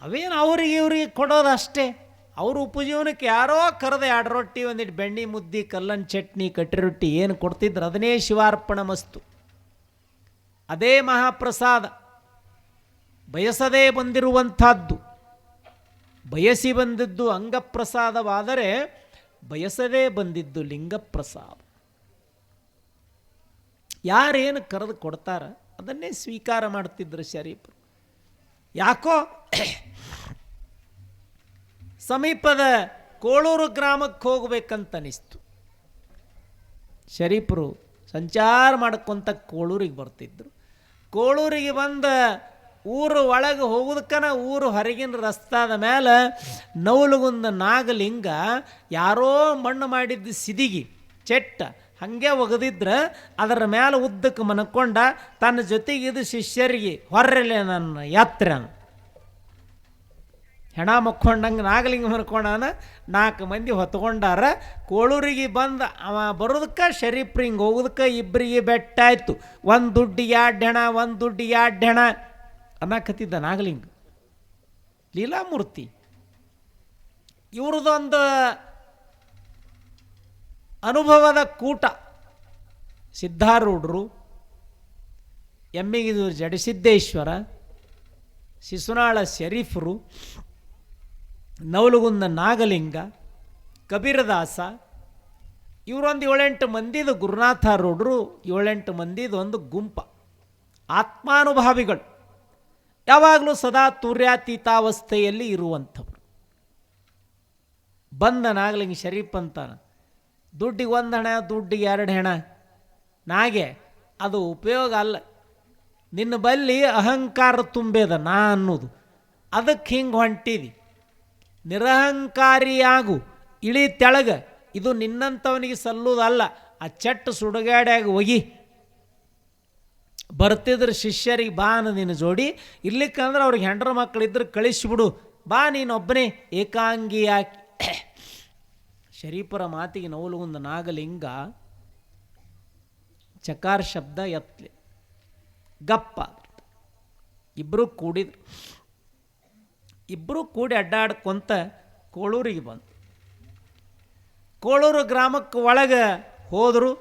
ಅವೇನು ಅವ್ರಿಗೆ ಇವ್ರಿಗೆ ಕೊಡೋದು ಅಷ್ಟೇ. ಅವರು ಉಪಜೀವನಕ್ಕೆ ಯಾರೋ ಕರೆದ 2 ರೊಟ್ಟಿ, ಒಂದಿಟ್ಟು ಬೆಣ್ಣೆ ಮುದ್ದಿ, ಕಲ್ಲನ್ ಚಟ್ನಿ, ಕಟ್ಟಿ ರೊಟ್ಟಿ ಏನು ಕೊಡ್ತಿದ್ರು ಅದನ್ನೇ ಶಿವಾರ್ಪಣ ಮಸ್ತು. ಅದೇ ಮಹಾಪ್ರಸಾದ. ಬಯಸದೇ ಬಂದಿರುವಂಥದ್ದು. ಬಯಸಿ ಬಂದಿದ್ದು ಅಂಗಪ್ರಸಾದವಾದರೆ ಬಯಸದೇ ಬಂದಿದ್ದು ಲಿಂಗಪ್ರಸಾದ. ಯಾರೇನು ಕರೆದು ಕೊಡ್ತಾರ ಅದನ್ನೇ ಸ್ವೀಕಾರ ಮಾಡ್ತಿದ್ರು ಶರೀಫರು. ಯಾಕೋ ಸಮೀಪದ ಕೋಳೂರು ಗ್ರಾಮಕ್ಕೆ ಹೋಗ್ಬೇಕಂತ ಅನಿಸ್ತು. ಶರೀಫರು ಸಂಚಾರ ಮಾಡ್ಕೊಂತ ಕೋಳೂರಿಗೆ ಬರ್ತಿದ್ರು. ಕೋಳೂರಿಗೆ ಬಂದ ಊರು ಒಳಗೆ ಹೋಗೋದಕ್ಕನ ಊರು ಹೊರಗಿನ ರಸ್ತಾದ ಮೇಲೆ ನವಲುಗುಂದ ನಾಗಲಿಂಗ ಯಾರೋ ಮಣ್ಣು ಮಾಡಿದ್ದು ಸಿದಿಗಿ ಚೆಟ್ಟ ಹಾಗೆ ಒಗದಿದ್ರೆ ಅದರ ಮೇಲೆ ಉದ್ದಕ್ಕೆ ಮನ್ಕೊಂಡ ತನ್ನ ಜೊತೆಗಿದು ಶಿಷ್ಯರಿಗೆ ಹೊರ್ರಲೆ ನನ್ನ ಯಾತ್ರೆ ಹೆಣ ಮಕ್ಕೊಂಡಂಗೆ ನಾಗಲಿಂಗ ಮನ್ಕೊಂಡಾನ. 4 ಮಂದಿ ಹೊತ್ಕೊಂಡಾರ. ಕೋಳೂರಿಗೆ ಬಂದ ಅವ ಬರೋದಕ್ಕೆ ಶರೀಫ್ರು ಹಿಂಗೆ ಹೋಗೋದಕ್ಕೆ ಇಬ್ಬರಿಗೆ ಬೆಟ್ಟಾಯ್ತು. 1 ದುಡ್ಡಿಗೆ 2 ಹೆಣ, 1 ದುಡ್ಡಿಗೆ 2 ಹೆಣ ಅನ್ನಕತ್ತಿದ್ದ ನಾಗಲಿಂಗ. ಲೀಲಾಮೂರ್ತಿ ಇವ್ರದ್ದೊಂದು ಅನುಭವದ ಕೂಟ. ಸಿದ್ಧಾರೂಢರು, ಎಮ್ಮಿಗಿದೂರು ಜಡಸಿದ್ದೇಶ್ವರ, ಶಿಶುನಾಳ ಶರೀಫರು, ನವಲಗುಂದ ನಾಗಲಿಂಗ, ಕಬೀರದಾಸ, ಇವರೊಂದು 7-8 ಮಂದಿದು ಗುರುನಾಥಾರೂಢರು 7-8 ಮಂದಿದು ಒಂದು ಗುಂಪ. ಆತ್ಮಾನುಭಾವಿಗಳು, ಯಾವಾಗಲೂ ಸದಾ ತುರ್ಯಾತೀತಾವಸ್ಥೆಯಲ್ಲಿ ಇರುವಂಥವ್ರು. ಬಂದ ನಾಗಲಿಂಗ ಶರೀಫ್ ಅಂತಾನ, ದುಡ್ಡಿಗೆ 1 ಹೆಣ, ದುಡ್ಡಿಗೆ 2 ಹೆಣ ನಾಗೆ ಅದು ಉಪಯೋಗ ಅಲ್ಲ. ನಿನ್ನ ಬಲ್ಲಿ ಅಹಂಕಾರ ತುಂಬೇದ ನಾ ಅನ್ನೋದು, ಅದಕ್ಕೆ ಹಿಂಗೆ ಹೊಂಟಿದಿ. ನಿರಹಂಕಾರಿಯಾಗು, ಇಳಿ ತೆಳಗ. ಇದು ನಿನ್ನಂಥವನಿಗೆ ಸಲ್ಲುವುದಲ್ಲ. ಆ ಚಟ್ಟು ಸುಡುಗಾಡ್ಯಾಗ ಒಗಿ. ಬರ್ತಿದ್ರೆ ಶಿಷ್ಯರಿಗೆ ಬಾ ನಿನ್ನ ಜೋಡಿ, ಇರ್ಲಿಕ್ಕಂದ್ರೆ ಅವ್ರಿಗೆ ಹೆಂಡ್ರ ಮಕ್ಕಳಿದ್ರೆ ಕಳಿಸಿಬಿಡು, ಬಾ ನೀನೊಬ್ಬನೇ ಏಕಾಂಗಿ ಯಾಕೆ. ಶರೀಫರ ಮಾತಿಗೆ ನವಲುಗುಂದ ನಾಗಲಿಂಗ ಚಕಾರ ಶಬ್ದ ಎತ್ತಲಿ ಗಪ್ಪ. ಇಬ್ಬರು ಕೂಡಿದ್ರು. ಇಬ್ಬರು ಕೂಡಿ ಅಡ್ಡಾಡ್ಕೊಂತ ಕೋಳೂರಿಗೆ ಬಂತು. ಕೋಳೂರು ಗ್ರಾಮಕ್ಕೆ ಒಳಗೆ ಹೋದರು.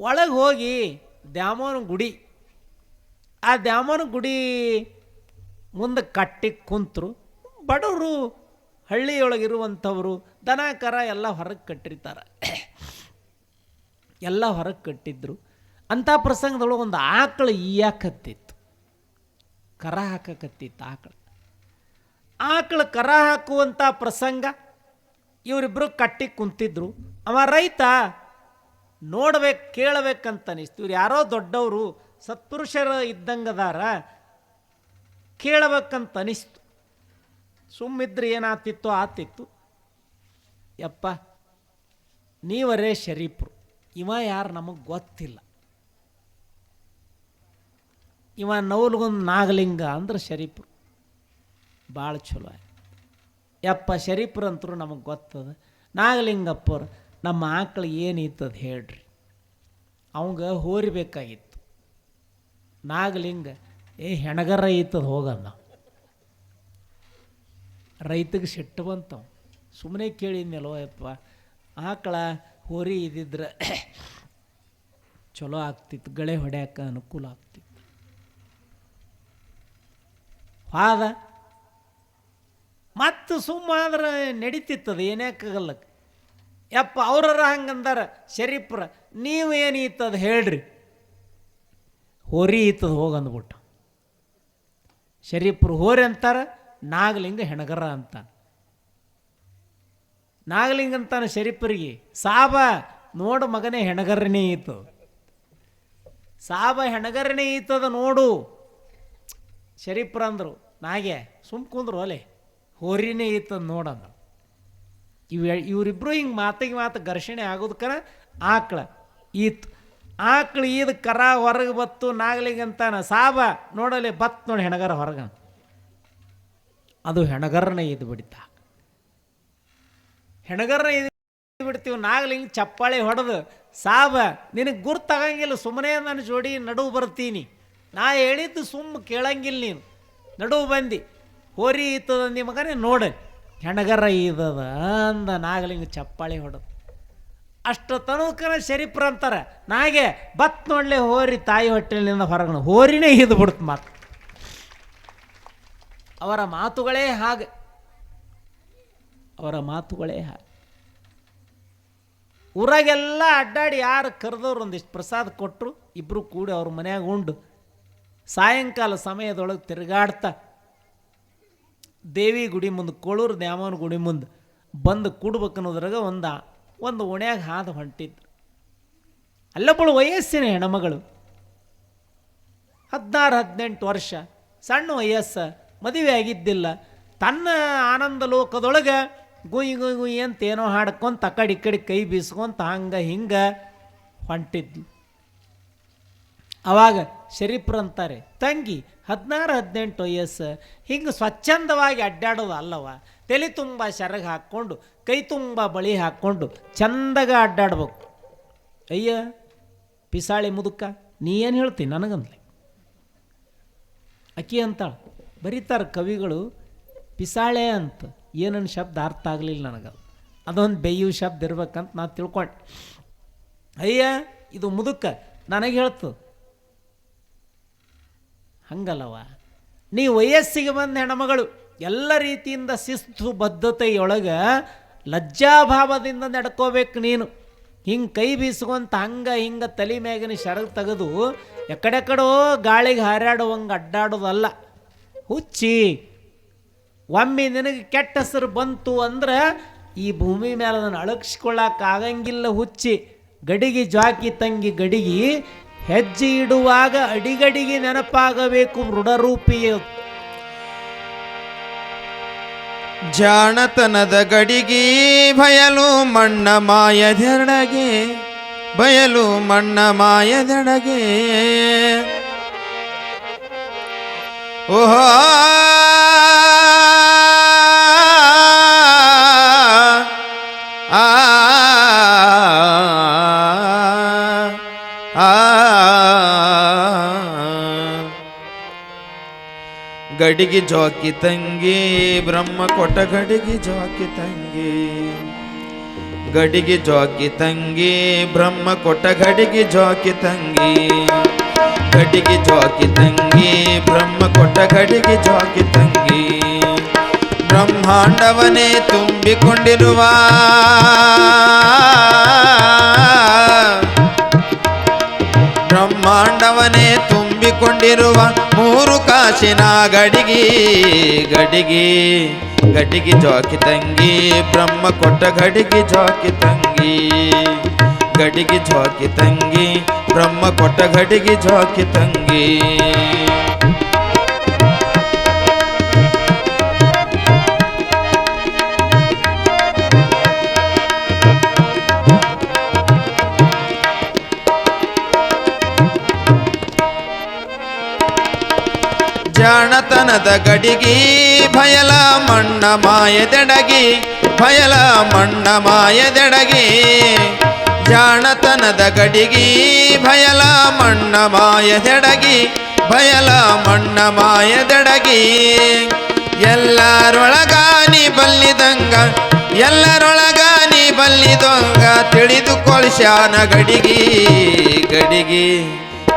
ಒಳಗೆ ಹೋಗಿ ದ್ಯಾಮೋನ ಗುಡಿ, ಆ ದ್ಯಾಮೋನ ಗುಡಿ ಮುಂದೆ ಕಟ್ಟಿ ಕುಂತರು. ಬಡವರು, ಹಳ್ಳಿಯೊಳಗಿರುವಂಥವರು, ದನ ಕರ ಎಲ್ಲ ಹೊರಗೆ ಕಟ್ಟಿರ್ತಾರೆ. ಎಲ್ಲ ಹೊರಗೆ ಕಟ್ಟಿದ್ರು. ಅಂಥ ಪ್ರಸಂಗದೊಳಗೆ ಒಂದು ಆಕಳು ಈಯಾಕತ್ತಿತ್ತು, ಕರ ಹಾಕಕತ್ತಿತ್ತು ಆಕಳು. ಆಕಳು ಕರ ಹಾಕುವಂಥ ಪ್ರಸಂಗ. ಇವರಿಬ್ಬರು ಕಟ್ಟಿ ಕುಂತಿದ್ರು. ಅವ ರೈತ ನೋಡ್ಬೇಕು, ಕೇಳಬೇಕಂತ ಅನಿಸ್ತು. ಇವ್ರು ಯಾರೋ ದೊಡ್ಡವರು, ಸತ್ಪುರುಷರು ಇದ್ದಂಗದಾರ, ಕೇಳಬೇಕಂತ ಅನಿಸ್ತು. ಸುಮ್ಮಿದ್ರೆ ಏನಾಗ್ತಿತ್ತು ಆತಿತ್ತು. ಯಪ್ಪ ನೀವರೇ ಶರೀಫ್ರು, ಇವ ಯಾರು ನಮಗೆ ಗೊತ್ತಿಲ್ಲ, ಇವ ನವಲ್ಗೊಂದು ನಾಗಲಿಂಗ ಅಂದ್ರೆ ಶರೀಫ್ರು ಭಾಳ ಚಲೋ ಆಯ್ತು. ಯಪ್ಪ ಶರೀಫ್ರು ಅಂತರೂ ನಮಗೆ ಗೊತ್ತದ, ನಾಗಲಿಂಗಪ್ಪರು ನಮ್ಮ ಆಕಳು ಏನಿತ್ತದ ಹೇಳ್ರಿ. ಅವಂಗೆ ಹೋರಿಬೇಕಾಗಿತ್ತು. ನಾಗಲಿಂಗ ಹೆಣಗರ ಐತದ ಹೋಗಂದ. ರೈತಗೆ ಸಿಟ್ಟು ಬಂತವ. ಸುಮ್ಮನೆ ಕೇಳಿದ್ನಲ್ಲೋ ಯಪ್ಪ, ಆಕಳ ಹೋರಿ ಇದ್ದಿದ್ರೆ ಚಲೋ ಆಗ್ತಿತ್ತು, ಗಳೆ ಹೊಡ್ಯಾಕ ಅನುಕೂಲ ಆಗ್ತಿತ್ತು. ಆದ ಮತ್ತು ಸುಮ್ಮಾದ್ರೆ ನಡೀತಿತ್ತದ, ಏನ್ಯಾಕಾಗಲ್ಲಕ್ಕೆ. ಯಪ್ಪ ಅವ್ರರ ಹಂಗಂದಾರ ಶರೀಫ್ರ, ನೀವು ಏನು ಇತ್ತದ ಹೇಳ್ರಿ. ಹೋರಿ ಇತ್ತದ ಹೋಗಂದ್ಬಿಟ್ಟ. ಶರೀಫ್ರು ಹೋರಿ ಅಂತಾರ, ನಾಗಲಿಂಗ ಹೆಣಗರ ಅಂತ. ನಾಗಲಿಂಗ ಅಂತಾನೆ ಶರೀಫರಿಗೆ, ಸಾಬ ನೋಡು ಮಗನೇ ಹೆಣಗರನೇ ಇತ್ತು, ಸಾಬ ಹೆಣಗರನೇ ಇತ್ತದ ನೋಡು. ಶರೀಫ್ರ ಅಂದರು, ನಾಗೆ ಸುಮ್ ಕುಂದ್ರು ಅಲೆ ಹೋರಿನೇ ಇತ್ತದ ನೋಡಂದ್ರು. ಇವರಿಬ್ರು ಹಿಂಗೆ ಮಾತಿಗೆ ಮಾತು ಘರ್ಷಣೆ ಆಗೋದಕ್ಕನ ಆಕಳ ಈತು. ಆಕಳು ಈದ್ ಕರ ಹೊರಗೆ ಬತ್ತು. ನಾಗಲಿಂಗ ಅಂತಾನ, ಸಾಬ ನೋಡಲೆ ಬತ್ ನೋಡಿ ಹೆಣಗರ ಹೊರಗ. ಅದು ಹೆಣಗರನೇ ಇದ್ದು ಬಿಡ್ತಾ, ಹೆಣಗರನೇ ಇದ್ದು ಬಿಡ್ತೀವಿ. ನಾಗಲಿಂಗ ಚಪ್ಪಾಳೆ ಹೊಡೆದು, ಸಾಬ ನಿನಗೆ ಗುರ್ತಗಂಗಿಲ್ಲ, ಸುಮ್ಮನೆ ನನ್ನ ಜೋಡಿ ನಡುವು ಬರ್ತೀನಿ, ನಾ ಹೇಳಿದ್ದು ಸುಮ್ಮ ಕೇಳಂಗಿಲ್ಲ, ನೀನು ನಡುವು ಬಂದು ಹೋರಿ ಇತ್ತದ ಮಗನೇ ನೋಡ ಹೆಣಗರ ಇದದ ಅಂದ. ನಾಗಲಿಂಗ ಚಪ್ಪಾಳೆ ಹೊಡೆದು. ಅಷ್ಟು ತನಕನ ಶರೀಫ್ರ ಅಂತಾರೆ, ನಾಗೆ ಬತ್ ನೋಡ್ಲೆ ಹೋರಿ ತಾಯಿ ಹೊಟ್ಟೆಲಿಂದ ಹೊರಗಣ ಹೋರಿನೇ ಇದ್ದು ಬಿಡ್ತು. ಮಾತು ಅವರ ಮಾತುಗಳೇ ಹಾಗೆ, ಅವರ ಮಾತುಗಳೇ ಹಾಗೆ. ಊರಾಗೆಲ್ಲ ಅಡ್ಡಾಡಿ ಯಾರು ಕರೆದವ್ರು ಒಂದಿಷ್ಟು ಪ್ರಸಾದ ಕೊಟ್ಟರು, ಇಬ್ಬರು ಕೂಡಿ ಅವ್ರ ಮನ್ಯಾಗ ಉಂಡು ಸಾಯಂಕಾಲ ಸಮಯದೊಳಗೆ ತಿರುಗಾಡ್ತಾ ದೇವಿ ಗುಡಿ ಮುಂದೆ, ಕೋಳೂರು ದ್ಯಾಮವ್ವನ ಗುಡಿ ಮುಂದೆ ಬಂದು ಕೂಡ್ಬೇಕನ್ನೋದ್ರಾಗ ಒಂದು ಓಣ್ಯಾಗ ಹಾದು ಹೊಂಟಿದ್ರು. ಅಲ್ಲೊಬ್ಬಳು ವಯಸ್ಸಿನ ಹೆಣ್ಮಗಳು, 16-18 ವರ್ಷ, ಸಣ್ಣ ವಯಸ್ಸು, ಮದುವೆ ಆಗಿದ್ದಿಲ್ಲ. ತನ್ನ ಆನಂದ ಲೋಕದೊಳಗೆ ಗುಯ್ ಗುಯ್ ಗುಯ್ ಅಂತ ಏನೋ ಹಾಡ್ಕೊಂತ ಆ ಕಡೆ ಈ ಕಡೆ ಕೈ ಬೀಸ್ಕೊಂತ ಹಂಗೆ ಹಿಂಗೆ ಹೊಂಟಿದ್ಲು. ಅವಾಗ ಶರೀಫ್ರು ಅಂತಾರೆ, ತಂಗಿ 16-18 ವಯಸ್ಸು, ಹಿಂಗೆ ಸ್ವಚ್ಛಂದವಾಗಿ ಅಡ್ಡಾಡೋದು ಅಲ್ಲವ, ತಲೆ ತುಂಬ ಸೆರಗ ಹಾಕ್ಕೊಂಡು ಕೈ ತುಂಬ ಬಳಿ ಹಾಕ್ಕೊಂಡು ಚಂದಾಗ ಅಡ್ಡಾಡ್ಬೇಕು. ಅಯ್ಯ ಪಿಸಾಳಿ ಮುದುಕ, ನೀ ಏನು ಹೇಳ್ತೀನಿ ನನಗಂದ್ಲೆ. ಅಕ್ಕಿ ಅಂತಾಳೆ, ಬರೀತಾರೆ ಕವಿಗಳು ಪಿಸಾಳೆ ಅಂತ, ಏನನ್ನ ಶಬ್ದ ಅರ್ಥ ಆಗಲಿಲ್ಲ ನನಗದು, ಅದೊಂದು ಬೆಯ್ಯು ಶಬ್ದ ಇರ್ಬೇಕಂತ ನಾನು ತಿಳ್ಕೊಂಡೆ. ಅಯ್ಯ ಇದು ಮುದುಕ ನನಗೆ ಹೇಳ್ತದೆ. ಹಂಗಲ್ಲವ, ನೀ ವಯಸ್ಸಿಗೆ ಬಂದ ಹೆಣ್ಮಗಳು, ಎಲ್ಲ ರೀತಿಯಿಂದ ಶಿಸ್ತು ಬದ್ಧತೆಯೊಳಗೆ ಲಜ್ಜಾಭಾವದಿಂದ ನಡ್ಕೋಬೇಕು ನೀನು. ಹಿಂಗೆ ಕೈ ಬೀಸ್ಕೊಂತ ಹಂಗೆ ಹಿಂಗೆ ತಲೆ ಮ್ಯಾಗಿನ ಸೆರಗು ತೆಗೆದು ಎಕಡೆಕಡೋ ಗಾಳಿಗೆ ಹಾರಾಡುವಂಗೆ ಅಡ್ಡಾಡೋದಲ್ಲ. ಹುಚ್ಚಿ, ಒಮ್ಮೆ ನಿನಗೆ ಕೆಟ್ಟ ಹೆಸರು ಬಂತು ಅಂದ್ರೆ ಈ ಭೂಮಿ ಮೇಲೆ ಅದನ್ನು ಅಳಗಿಸ್ಕೊಳ್ಳೋಕ್ಕಾಗಂಗಿಲ್ಲ. ಹುಚ್ಚಿ, ಗಡಿಗೆ ಜಾಕಿ ತಂಗಿ ಗಡಿಗೆ, ಹೆಜ್ಜೆ ಇಡುವಾಗ ಅಡಿಗಡಿಗೆ ನೆನಪಾಗಬೇಕು ಮೃಡರೂಪಿಯ. ಜಾಣತನದ ಗಡಿಗೆ ಬಯಲು ಮಣ್ಣ ಮಾಯದೆರಡಗೆ, ಬಯಲು ಮಣ್ಣ ಮಾಯದೆರಡಗೆ. ಓಹೋ ಗಡಿಗೆ ಜೋಕಿ ತಂಗಿ ಬ್ರಹ್ಮ ಕೊಟ್ಟ ಗಡಿಗೆ ಜೋಕಿ ತಂಗಿ, ಗಡಿಗೆ ಜೋಕಿ ತಂಗಿ ಬ್ರಹ್ಮ ಕೊಟ್ಟ ಗಡಿಗೆ ಜೋಕಿ ತಂಗಿ, ಗಡಿಗೆ ಜೋಕಿ ತಂಗಿ ಬ್ರಹ್ಮ ಕೊಟ್ಟ ಗಡಿಗೆ ಜೋಕಿ ತಂಗಿ. ಬ್ರಹ್ಮಾಂಡವನೇ ತುಂಬಿಕೊಂಡಿರುವ ಬ್ರಹ್ಮಾಂಡವನೇ ತುಂಬಿಕೊಂಡಿರುವ ಮೂರು ಕಾಶಿನ ಗಡಿಗೆ, ಗಡಿಗೆ ಗಡಿಗೆ ಜೋಕಿ ತಂಗಿ ಬ್ರಹ್ಮ ಕೊಟ್ಟ ಗಡಿಗೆ ಜೋಕಿ ತಂಗಿ, ಗಡಿಗೆ ಜೋಕಿ ತಂಗಿ ಬ್ರಹ್ಮ ಕೊಟ್ಟ ಗಡಿಗೆ ಜೋಕಿ ತಂಗಿ. ಜಾಣತನದ ಗಡಿಗಿ ಭಯಲ ಮಣ್ಣ ಮಾಯದೆಡಗಿ ಭಯಲ ಮಣ್ಣ ಮಾಯದೆಡಗಿ ಜಾಣತನದ ಗಡಿಗಿ ಭಯಲ ಮಣ್ಣ ಮಾಯದೆಡಗಿ ಭಯಲ ಮಣ್ಣ ಮಾಯದೆಡಗಿ ಎಲ್ಲರೊಳಗ ನೀ ಬಲ್ಲಿದಂಗ ಎಲ್ಲರೊಳಗ ನೀ ಬಲ್ಲಿದೊಂಗ ತಿಳಿದುಕೊಳ್ಸ್ಯಾನ ಗಡಿಗಿ ಗಡಿಗಿ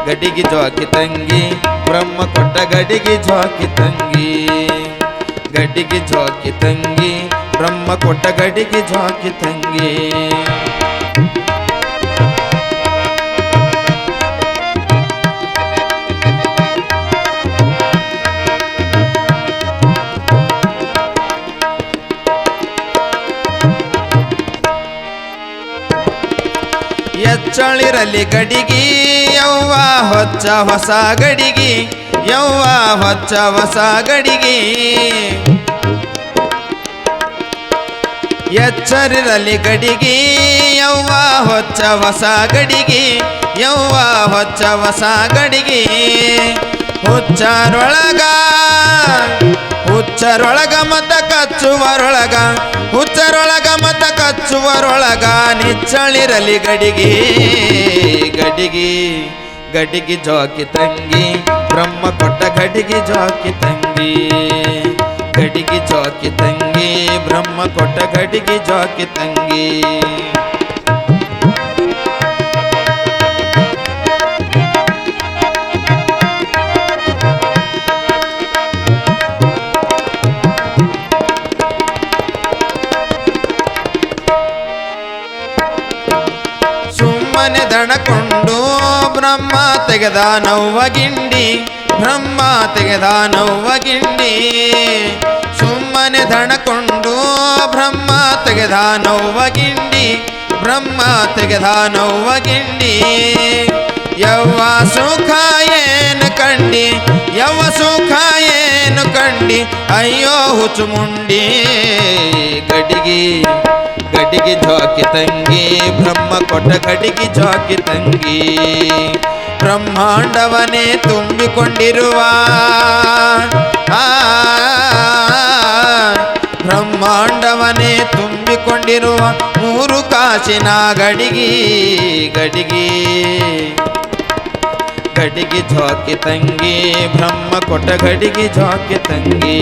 ಗಡಿಗಿ ಜೋಕಿ ತಂಗಿ ಬ್ರಹ್ಮ ಕೊಟ್ಟ ಗಡಿಗಿ ಜೋಕಿ ತಂಗಿ ಗಡಿಗಿ ಜೋಕಿ ತಂಗಿ ಬ್ರಹ್ಮ ಕೊಟ್ಟ ಗಡಿಗಿ ಜೋಕಿ ತಂಗಿ ಎಚ್ಚಳಿರಲಿ ಗಡಿಗಿ ಯವ್ವ ಹೊಚ್ಚ ಹೊಸ ಗಡಿಗಿ ಯವ್ವ ಹೊಚ್ಚ ಹೊಸ ಗಡಿಗಿ ಎಚ್ಚರಿರಲಿ ಗಡಿಗಿ ಯವ್ವ ಹೊಚ್ಚ ಹೊಸ ಗಡಿಗಿ ಯವ್ವ ಹೊಚ್ಚ ಹೊಸ ಗಡಿಗಿ ಹುಚ್ಚರೊಳಗ ಹುಚ್ಚರೊಳಗ ಮತ ಕಚ್ಚುವರೊಳಗ ಹುಚ್ಚರೊಳಗ ಮತ ಕಚ್ಚುವರೊಳಗ ನಿಚ್ಚಳಿರಲಿ ಗಡಿಗಿ ಗಡಿಗಿ ಗಡಿಗಿ ಜೋಕಿ ತಂಗಿ ಬ್ರಹ್ಮ ಕೊಟ್ಟ ಗಡಿಗಿ ಜೋಕಿ ತಂಗಿ ಗಡಿಗಿ ಜೋಕಿ ತಂಗಿ ಬ್ರಹ್ಮ ಕೊಟ್ಟ ಗಡಿಗಿ ಜೋಕಿ ತಂಗಿ ಸುಮ್ಮನೆ ದಣಕೊಂಡು ಬ್ರಹ್ಮ ತೆಗೆದ ನವ್ವ ಗಿಂಡಿ ಬ್ರಹ್ಮ ತೆಗೆದ ನವ್ವ ಗಿಂಡಿ ಸುಮ್ಮನೆ ದಣಕೊಂಡು ಬ್ರಹ್ಮ ತೆಗೆದ ನವ್ವ ಗಿಂಡಿ ಬ್ರಹ್ಮ ತೆಗೆದ ನವ್ವ ಗಿಂಡಿ ಯವ್ವ ಸುಖ ಏನು ಕಂಡಿ ಯವ್ವ ಸುಖ ಏನು ಕಂಡಿ ಅಯ್ಯೋ ಹುಚ್ಚುಮುಂಡಿ ಗಡಿಗಿ ಗಡಿಗಿ ಜೋಕಿ ತಂಗಿ ಬ್ರಹ್ಮ ಕೊಟ್ಟ ಗಡಿಗಿ ಜೋಕಿ ತಂಗಿ ಬ್ರಹ್ಮಾಂಡವನೇ ತುಂಬಿಕೊಂಡಿರುವ ಬ್ರಹ್ಮಾಂಡವನೇ ತುಂಬಿಕೊಂಡಿರುವ ಮೂರು ಕಾಸಿನ ಗಡಿಗಿ ಗಡಿಗಿ ಗಡಿಗಿ ಜೋಕಿ ತಂಗಿ ಬ್ರಹ್ಮ ಕೊಟ್ಟ ಗಡಿಗಿ ಜೋಕಿ ತಂಗಿ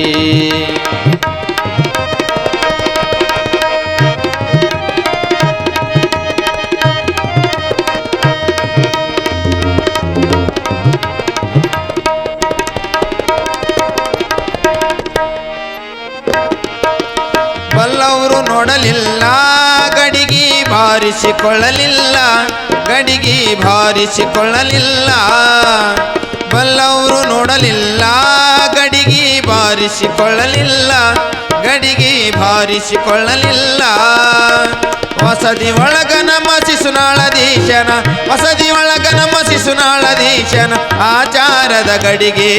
ಬಲ್ಲವರು ನೋಡಲಿಲ್ಲ ಗಡಿಗಿ ಬಾರಿಸಿಕೊಳ್ಳಲಿಲ್ಲ ಗಡಿಗಿ ಬಾರಿಸಿಕೊಳ್ಳಲಿಲ್ಲ ಬಲ್ಲವರು ನೋಡಲಿಲ್ಲ ಗಡಿಗಿ ಬಾರಿಸಿಕೊಳ್ಳಲಿಲ್ಲ ಗಡಿಗಿ ಬಾರಿಸಿಕೊಳ್ಳಲಿಲ್ಲ ವಸದಿ ಒಳಗ ನಮ್ಮ ಶಿಶುನಾಳಧೀಶನ ವಸದಿ ಒಳಗ ನಮ್ಮ ಶಿಶುನಾಳಧೀಶನ ಆಚಾರದ ಗಡಿಗೆ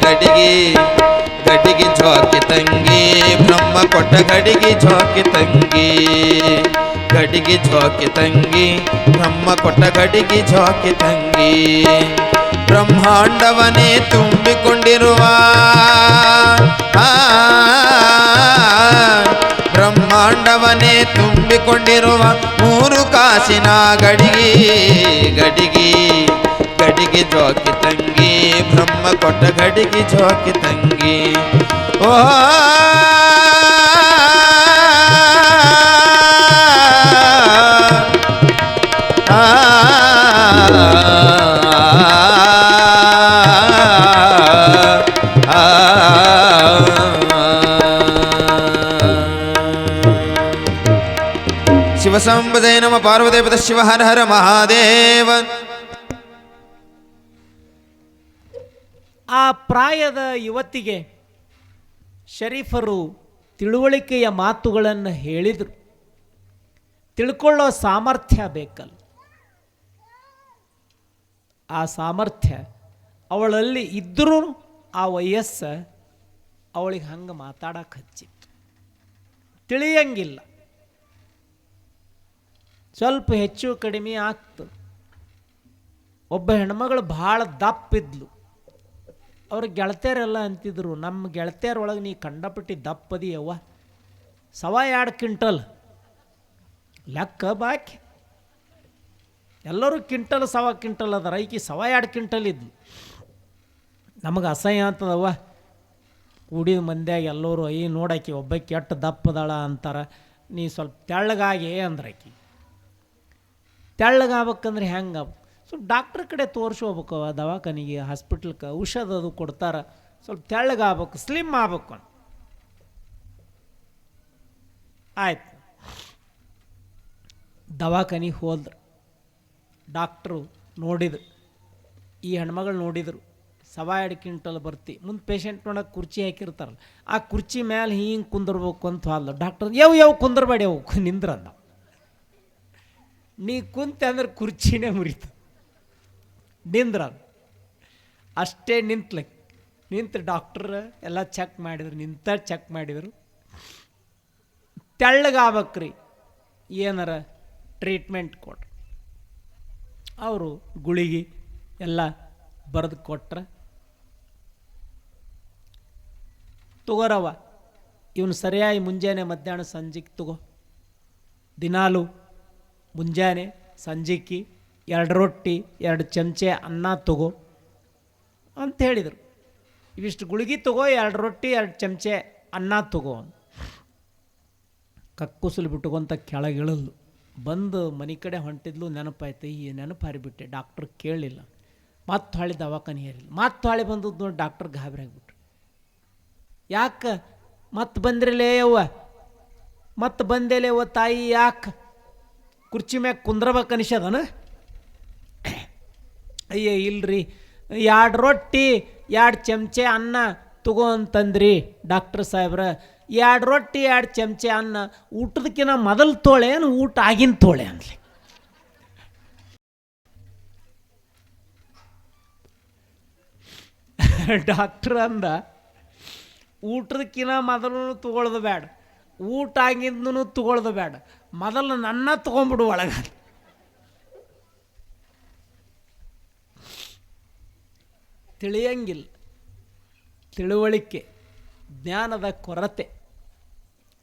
ಗಡಿಗೆ ಗಡಿಗೆ ಜೋಕಿ ತಂಗಿ ಬ್ರಹ್ಮ ಕೊಟ್ಟ ಗಡಿಗೆ ಜೋಕಿ ತಂಗಿ ಗಡಿಗೆ ಜೋಕಿ ತಂಗಿ ಬ್ರಹ್ಮ ಕೊಟ್ಟ ಗಡಿಗೆ ಜೋಕಿ ತಂಗಿ ಬ್ರಹ್ಮಾಂಡವನೇ ತುಂಬಿಕೊಂಡಿರುವ ಬ್ರಹ್ಮಾಂಡವನೇ ತುಂಬಿಕೊಂಡಿರುವ ಮೂರು ಕಾಸಿನ ಗಡಿಗೆ ಗಡಿಗೆ ಗಡಿಗೆ ಜೋಕಿ ತಂಗಿ ಬ್ರಹ್ಮ ಕೊಟ್ಟ ಗಡಿಗೆ ಜೋಕಿ ತಂಗಿ ಓ ಶಿವಸಂಬದೇ ನಮ ಪಾರ್ವದೇವತ ಶಿವ ಹರ ಹರ ಮಹಾದೇವ. ಆ ಪ್ರಾಯದ ಯುವತಿಗೆ ಶರೀಫರು ತಿಳುವಳಿಕೆಯ ಮಾತುಗಳನ್ನು ಹೇಳಿದರು. ತಿಳ್ಕೊಳ್ಳೋ ಸಾಮರ್ಥ್ಯ ಬೇಕಲ್ಲ, ಆ ಸಾಮರ್ಥ್ಯ ಅವಳಲ್ಲಿ ಇದ್ದರೂ ಆ ವಯಸ್ಸು ಅವಳಿಗೆ ಹಂಗೆ ಮಾತಾಡಕ್ಕೆ ಹಚ್ಚಿತ್ತು. ತಿಳಿಯಂಗಿಲ್ಲ, ಸ್ವಲ್ಪ ಹೆಚ್ಚು ಕಡಿಮೆ ಆಗ್ತದೆ. ಒಬ್ಬ ಹೆಣ್ಮಗಳು ಭಾಳ ದಪ್ಪಿದ್ಲು, ಅವ್ರ ಗೆಳತಿಯರೆಲ್ಲ ಅಂತಿದ್ರು, ನಮ್ಮ ಗೆಳತಿಯರೊಳಗೆ ನೀ ಕಂಡಪಟ್ಟಿ ದಪ್ಪದಿ ಅವ್ವ, 2.25 ಕ್ವಿಂಟಲ್ ಲೆಕ್ಕ ಬಾಕಿ. ಎಲ್ಲರೂ ಕ್ವಿಂಟಲ್ 1.25 ಕ್ವಿಂಟಲ್ ಅದಾರ, ಈಕಿ 2.25 ಕ್ವಿಂಟಲ್ ಇದ್ಲು. ನಮಗೆ ಅಸಹ್ಯ ಅಂತದವ್ವ. ಕೂಡಿದ ಮಂದ್ಯಾಗ ಎಲ್ಲರೂ ನೋಡಾಕಿ ಒಬ್ಬಾಕಿ ಎಷ್ಟು ದಪ್ಪದಾಳ ಅಂತಾರೆ. ನೀ ಸ್ವಲ್ಪ ತೆಳ್ಳಗಾಗಿ ಅಂದ್ರೆ ಆಕಿ ತೆಳ್ಳಗಾಗ್ಬೇಕಂದ್ರೆ ಹೆಂಗೆ ಸ್ವಲ್ಪ ಡಾಕ್ಟ್ರ್ ಕಡೆ ತೋರಿಸ್ಕೋಬೇಕು, ದವಾಖಾನಿಗೆ ಹಾಸ್ಪಿಟ್ಲ್ಗೆ ಔಷಧ ಅದು ಕೊಡ್ತಾರೆ. ಸ್ವಲ್ಪ ತೆಳ್ಳಗಾಗ್ಬೇಕು, ಸ್ಲಿಮ್ ಆಗ್ಬೇಕು. ಆಯ್ತು, ದವಾಖಾನಿಗೆ ಹೋದ್ರು. ಡಾಕ್ಟ್ರು ನೋಡಿದ್ರು, ಈ ಹೆಣ್ಮಗಳು ನೋಡಿದರು 2.25 ಕ್ವಿಂಟಲ್ ಬರ್ತಿ. ಮುಂದೆ ಪೇಷಂಟ್ ನೋಡೋಕೆ ಕುರ್ಚಿ ಹಾಕಿರ್ತಾರಲ್ಲ, ಆ ಕುರ್ಚಿ ಮೇಲೆ ಹಿಂಗೆ ಕುಂದಿರ್ಬೇಕು ಅಂತ ಅಲ್ಲ. ಡಾಕ್ಟರ್ ಯಾವ ಕುಂದರ್ಬೇಡಿ, ಅವು ನಿಂದ್ರಂದ. ನೀ ಕುಂತೆ ಅಂದ್ರೆ ಕುರ್ಚಿನೇ ಮುರಿತು, ನಿಂದ್ರ ಅಷ್ಟೇ. ನಿಂತು ಡಾಕ್ಟ್ರ್ ಎಲ್ಲ ಚೆಕ್ ಮಾಡಿದ್ರು, ಚೆಕ್ ಮಾಡಿದರು. ತೆಳ್ಳಗಾಗ್ಬೇಕ್ರಿ, ಏನಾರ ಟ್ರೀಟ್ಮೆಂಟ್ ಕೊಟ್ರು. ಅವರು ಗುಳಿಗೆ ಎಲ್ಲ ಬರೆದು ಕೊಟ್ರೆ, ತಗೋರವ ಇವನು ಸರಿಯಾಗಿ ಮುಂಜಾನೆ ಮಧ್ಯಾಹ್ನ ಸಂಜೆಗೆ ತಗೋ, ದಿನಾಲು ಮುಂಜಾನೆ ಸಂಜೆಗೆ 2 ರೊಟ್ಟಿ 2 ಚಮಚೆ ಅನ್ನ ತಗೋ ಅಂತ ಹೇಳಿದರು. ಇವಿಷ್ಟು ಗುಳಿಗೆ ತಗೋ, 2 ರೊಟ್ಟಿ 2 ಚಮಚೆ ಅನ್ನ ತಗೋ. ಕಕ್ಕುಸಲು ಬಿಟ್ಟುಕೊಂತ ಕೆಳಗಿಳಲು ಬಂದು ಮನೆ ಕಡೆ ಹೊಂಟಿದ್ಲು. ನೆನಪಾಯ್ತು, ಈ ನೆನಪು ಹಾರಿಬಿಟ್ಟೆ, ಡಾಕ್ಟ್ರ್ ಕೇಳಲಿಲ್ಲ. ಮತ್ತೆ ಹೊಳಿ ದವಾಖಾನೆ ಏರಿಲ್ಲ. ಮತ್ತೆ ಹೊಳಿ ಬಂದದ್ದು ನೋಡಿ ಡಾಕ್ಟ್ರ್ ಗಾಬರಿ ಆಗಿಬಿಟ್ರು. ಯಾಕೆ ಮತ್ತೆ ಬಂದ್ರಲೇ ಅವ್ವ, ಮತ್ತೆ ಬಂದೇಲೇ ಅವ್ವ ತಾಯಿ, ಯಾಕೆ ಕುರ್ಚಿ ಮ್ಯಾಗ ಕುಂದ್ರಬೇಕು ಅನಿಸದನ? ಅಯ್ಯ ಇಲ್ರಿ, 2 ರೊಟ್ಟಿ 2 ಚಮಚೆ ಅನ್ನ ತಗೋ ಅಂತಂದ್ರಿ ಡಾಕ್ಟ್ರ್ ಸಾಹೇಬ್ರ. 2 ರೊಟ್ಟಿ 2 ಚಮಚೆ ಅನ್ನ ಊಟದಕ್ಕಿಂತ ಮೊದಲು ತೋಳೆ ಏನು ಊಟ ಆಗಿನ ತೋಳೆ ಅನ್ಲಿ? ಡಾಕ್ಟ್ರ್ ಅಂದ, ಊಟದಕ್ಕಿಂತ ಮೊದಲು ತಗೊಳ್ಳೋದು ಬೇಡ, ಊಟ ಆಗಿಂದೂ ತಗೊಳ್ಳೋದು ಬೇಡ, ಮೊದಲು ನನ್ನ ತೊಗೊಂಬಿಡು ಒಳಗೆ. ತಿಳಿಯಂಗಿಲ್ಲ, ತಿಳುವಳಿಕೆ, ಜ್ಞಾನದ ಕೊರತೆ,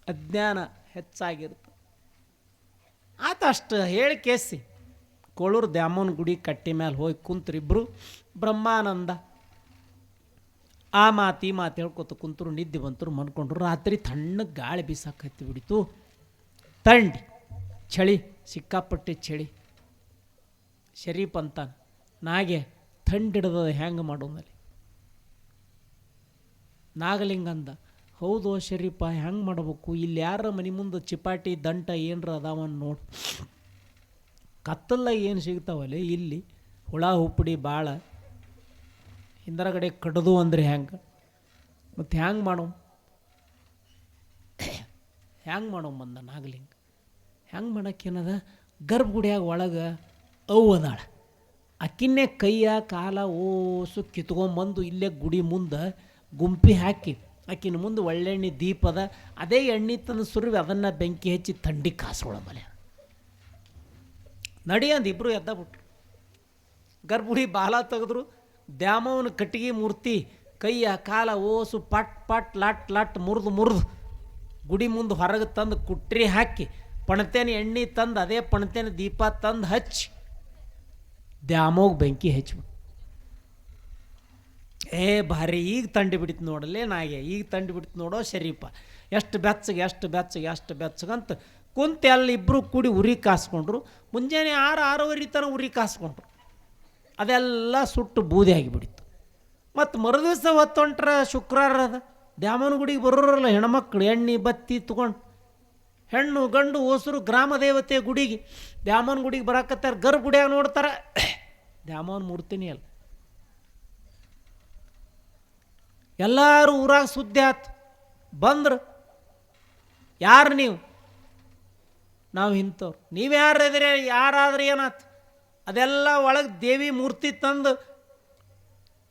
ಅಜ್ಞಾನ ಹೆಚ್ಚಾಗಿರುತ್ತೆ. ಆತಷ್ಟು ಹೇಳಿ ಕೇಸಿ ಕೋಳೂರು ದ್ಯಾಮೋನ್ ಗುಡಿ ಕಟ್ಟಿ ಮೇಲೆ ಹೋಗಿ ಕುಂತ್ರಿಬ್ರು. ಬ್ರಹ್ಮಾನಂದ ಆ ಮಾತು ಈ ಮಾತು ಹೇಳ್ಕೊತ ಕುಂತರು. ನಿದ್ದೆ ಬಂತರು, ಮನ್ಕೊಂಡ್ರು. ರಾತ್ರಿ ತಣ್ಣಗೆ ಗಾಳಿ ಬೀಸಾಕತ್ತಿ ಬಿಡಿತು. ತಂಡಿ ಚಳಿ, ಸಿಕ್ಕಾಪಟ್ಟೆ ಚಳಿ. ಶರೀಫ್ ಅಂತ ನಾಗೆ ಥಂಡಿಡ್ದ ಹೆಂಗೆ ಮಾಡೋನಲ್ಲಿ? ನಾಗಲಿಂಗಂದ, ಹೌದು ಶರೀಫ, ಹೆಂಗೆ ಮಾಡಬೇಕು? ಇಲ್ಲಿ ಯಾರ ಮನೆ ಮುಂದೆ ಚಿಪಾಟಿ ದಂಟ ಏನರ ಅದಾವನ್ ನೋಡು. ಕತ್ತಲ್ಲ ಏನು ಸಿಗ್ತಾವಲ್ಲಿ ಇಲ್ಲಿ, ಹುಳ ಹುಪ್ಪಡಿ ಭಾಳ. ಹಿಂದರಗಡೆ ಕಡ್ದು ಅಂದ್ರೆ ಹೆಂಗೆ? ಮತ್ತು ಹ್ಯಾಂಗೆ ಮಾಡೋ ಬಂದ ನಾಗಲಿಂಗ. ಹೆಂಗೆ ಮಾಡೋಕ್ಕೇನದ? ಗರ್ಭಗುಡಿಯಾಗ ಒಳಗೆ ಅವು ಅದಾಳ. ಅಕ್ಕಿನ್ನೇ ಕೈಯ ಕಾಲ ಓಸು ಕಿತ್ಕೊಂಬಂದು ಇಲ್ಲೇ ಗುಡಿ ಮುಂದೆ ಗುಂಪಿ ಹಾಕಿ, ಆಕಿನ ಮುಂದೆ ಒಳ್ಳೆಣ್ಣೆ ದೀಪದ, ಅದೇ ಎಣ್ಣೆ ತಂದು ಸುರಿವಿ ಅದನ್ನು ಬೆಂಕಿ ಹಚ್ಚಿ ಥಂಡಿ ಕಾಸ್ಕೊಳಮಲೆ ನಡಿ ಅಂದು ಇಬ್ಬರು ಎದ್ದ ಬಿಟ್ರು. ಗರ್ಭಗುಡಿ ಬಾಲ ತೆಗೆದ್ರು. ದ್ಯಾಮವನ ಕಟ್ಟಿಗೆ ಮೂರ್ತಿ ಕೈಯ ಕಾಲ ಓಸು ಪಟ್ ಪಟ್ ಲಟ್ ಲಟ್ ಮುರಿದು ಗುಡಿ ಮುಂದೆ ಹೊರಗೆ ತಂದು ಕುಟ್ರಿ ಹಾಕಿ, ಪಣತೇನೆ ಎಣ್ಣೆ ತಂದು ಅದೇ ಪಣತೇನೆ ದೀಪ ತಂದು ಹಚ್ಚಿ ದ್ಯಾಮೋಗ ಬೆಂಕಿ ಹಚ್ಚಿಬಿಟ್ಟು, ಭಾರಿ ಈಗ ತಂಡಿ ಬಿಡಿತು ನೋಡಲ್ಲೇ ನಾಗೆ, ಈಗ ತಂಡಿ ಬಿಡ್ತು ನೋಡೋ ಶರೀಫ, ಎಷ್ಟು ಬೆಚ್ಚಗಂತ ಕುಂತು ಅಲ್ಲಿ ಇಬ್ಬರು ಕೂಡಿ ಉರಿ ಕಾಸ್ಕೊಂಡ್ರು. ಮುಂಜಾನೆ 6-6:30 ತನಕ ಉರಿ ಕಾಸ್ಕೊಂಡ್ರು. ಅದೆಲ್ಲ ಸುಟ್ಟು ಬೂದಿ ಆಗಿಬಿಡಿತ್ತು. ಮತ್ತು ಮರುದಿವಸ ಹೊತ್ತೊಂಟ್ರ ಶುಕ್ರವಾರ ಅದ, ದ್ಯಾಮನ ಗುಡಿಗೆ ಬರೋರಲ್ಲ ಹೆಣ್ಮಕ್ಳು ಎಣ್ಣೆ ಬತ್ತಿ ತೊಗೊಂಡು, ಹೆಣ್ಣು ಗಂಡು ಓಸರು ಗ್ರಾಮ ದೇವತೆ ಗುಡಿಗೆ ದ್ಯಾಮನ ಗುಡಿಗೆ ಬರಾಕತ್ತಾರ. ಗರ್ಭಗುಡಿಯಾಗ ನೋಡ್ತಾರೆ ದ್ಯಾಮವನ ಮೂರ್ತಿನಿ ಅಲ್ಲ. ಎಲ್ಲರೂ ಊರಾಗ ಸುದ್ದಿ ಆಯ್ತು. ಬಂದ್ರು, ಯಾರು ನೀವು? ನಾವು ಇಂಥವ್ರು. ನೀವು ಯಾರಿದ್ರೆ ಯಾರಾದ್ರೆ ಏನಾಯ್ತು? ಅದೆಲ್ಲ ಒಳಗೆ ದೇವಿ ಮೂರ್ತಿ ತಂದು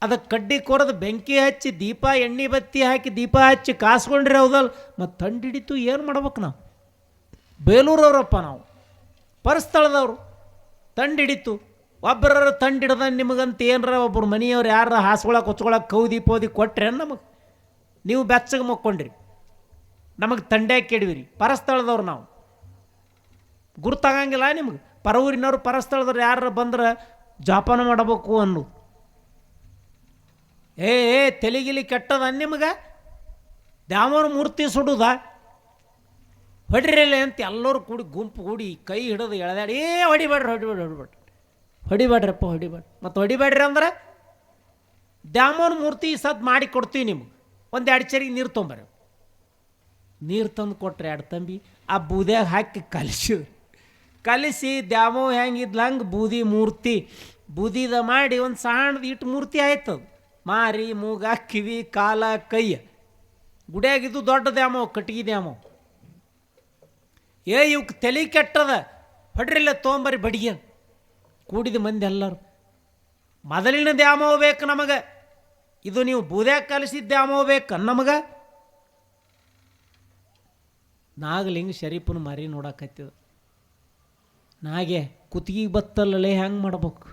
ಅದಕ್ಕೆ ಕಡ್ಡಿ ಕೊರೆದು ಬೆಂಕಿ ಹಚ್ಚಿ ದೀಪ ಎಣ್ಣೆ ಬತ್ತಿ ಹಾಕಿ ದೀಪ ಹಚ್ಚಿ ಕಾಸ್ಕೊಂಡ್ರಿ ಹೌದಲ್ಲ. ಮತ್ತು ತಂಡು ಹಿಡಿತು, ಏನು ಮಾಡ್ಬೇಕು ನಾವು? ಬೇಲೂರವ್ರಪ್ಪ ನಾವು, ಪರಸ್ಥಳದವರು. ತಂಡು ಹಿಡಿತು, ಒಬ್ಬರ ತಂಡಿಡ್ದ ನಿಮಗಂತ ಏನರ ಒಬ್ಬರು ಮನೆಯವ್ರು ಯಾರು ಹಾಸ್ಕೊಳಕ್ಕೆ ಹೊಚ್ಕೊಳಕ್ಕೆ ಕೌದಿ ಪೌದಿ ಕೊಟ್ರೆ ನಮಗೆ ನೀವು ಬೆಚ್ಚಗೆ ಮಕ್ಕೊಂಡ್ರಿ, ನಮಗೆ ತಂಡ್ಯಾಗ ಕೆಡವಿರಿ. ಪರಸ್ಥಳದವ್ರು ನಾವು ಗುರ್ತಾಗಂಗಿಲ್ಲ ನಿಮ್ಗೆ. ಪರವೂರಿನವ್ರು ಪರಸ್ಥಳದವ್ರು ಯಾರು ಬಂದ್ರೆ ಜೋಪಾನ ಮಾಡಬೇಕು ಅನ್ನೋದು. ಏ ತೆಲಿಗಿಲಿ ಕೆಟ್ಟದ ನಿಮಗೆ. ದ್ಯಾಮವ್ರ ಮೂರ್ತಿ ಸುಡುದ ಹೊಡಿರಲ್ಲ ಅಂತ ಎಲ್ಲರೂ ಕೂಡಿ ಗುಂಪು ಕೂಡಿ ಕೈ ಹಿಡಿದು ಎಳೆದಾಡಿ ಹೊಡಿಬೇಡ್ರಪ್ಪ ಹೊಡಿಬೇಡ್ರಿ. ಮತ್ತು ಹೊಡಿಬೇಡ್ರಿ ಅಂದ್ರೆ ದ್ಯಾಮವ್ರ ಮೂರ್ತಿ ಸದ್ ಮಾಡಿ ಕೊಡ್ತೀವಿ ನಿಮ್ಗೆ. ಒಂದು 2 ಚರಿಗೆ ನೀರು ತೊಂಬರ್ರಿ. ನೀರು ತಂದು ಕೊಟ್ರೆ 2 ತಂಬಿ ಆ ಬೂದ್ಯಾಗ ಹಾಕಿ ಕಲಿಸಿ ದ್ಯಾಮವ್ ಹೆಂಗಿದ್ಲ ಹಂಗೆ ಬೂದಿ ಮೂರ್ತಿ ಬೂದಿದ ಮಾಡಿ ಒಂದು ಸಣ್ಣದು ಇಟ್ಟು ಮೂರ್ತಿ ಆಯ್ತದ. ಮಾರಿ ಮೂಗ ಕಿವಿ ಕಾಲ ಕೈಯ ಗುಡಿಯಾಗಿದ್ದು ದೊಡ್ಡ ದ್ಯಾಮವ್, ಕಟ್ಗಿ ದ್ಯಾಮವ್. ಇವಕ್ಕೆ ತಲೆ ಕೆಟ್ಟದ ಹೊಡ್ರಿಲ್ಲ ತೊಗೊಂಬರಿ ಬಡಿಗೆ ಕೂಡಿದ ಮಂದಿ ಎಲ್ಲರೂ. ಮೊದಲಿನ ದ್ಯಾಮವ್ ಬೇಕು ನಮಗೆ, ಇದು ನೀವು ಬೂದ್ಯಾಗ ಕಲಿಸಿದ ದ್ಯಾಮವ್ ಬೇಕು ನಮಗೆ. ನಾಗಲಿಂಗ ಶರೀಫನ ಮರಿ ನೋಡಕತ್ತಿದ. ನಾಗೆ ಕುತ್ತಿಗೆ ಬತ್ತಲ್ಲೇ ಹೆಂಗೆ ಮಾಡ್ಬೇಕು,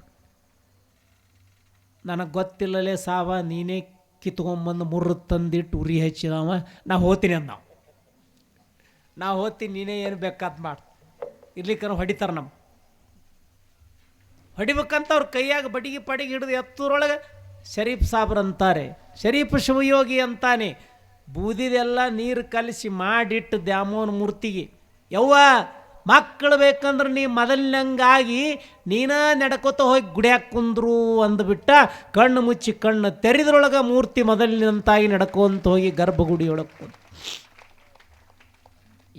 ನನಗೆ ಗೊತ್ತಿಲ್ಲಲೇ ಸಾವ, ನೀನೇ ಕಿತ್ಕೊಂಬಂದು ಮುರ್ರು ತಂದಿಟ್ಟು ಉರಿ ಹಚ್ಚಿದವ. ನಾ ಹೋತೀನಿ ಅಂದ. ನಾ ಹೋಗ್ತೀನಿ, ನೀನೇ ಏನು ಬೇಕಾದ್ ಮಾಡಿ ಇರ್ಲಿಕ್ಕನ ಹೊಡಿತಾರೆ. ನಮ್ಮ ಹೊಡಿಬೇಕಂತ ಅವ್ರ ಕೈಯಾಗ ಬಡಿಗೆ ಪಡಿಗೆ ಹಿಡಿದು ಎತ್ತರೊಳಗೆ ಶರೀಫ್ ಸಾಬ್ರು ಅಂತಾರೆ, ಶರೀಫ್ ಶಿವಯೋಗಿ ಅಂತಾನೆ. ಬೂದಿದೆಲ್ಲ ನೀರು ಕಲಿಸಿ ಮಾಡಿಟ್ಟು ದ್ಯಾಮೋನ ಮೂರ್ತಿಗೆ, ಯವ್ವ ಮಕ್ಕಳು ಬೇಕಂದ್ರೆ ನೀ ಮೊದಲಿನಂಗಾಗಿ ನೀನ ನಡ್ಕೋತ ಹೋಗಿ ಗುಡಿಯಾಗ ಕುಂದ್ರು ಅಂದ್ಬಿಟ್ಟ. ಕಣ್ಣು ಮುಚ್ಚಿ ಕಣ್ಣು ತೆರೆದ್ರೊಳಗೆ ಮೂರ್ತಿ ಮೊದಲಿನಂತಾಗಿ ನಡ್ಕೊಂತ ಹೋಗಿ ಗರ್ಭಗುಡಿಯೊಳಗೆ ಕುಂತು.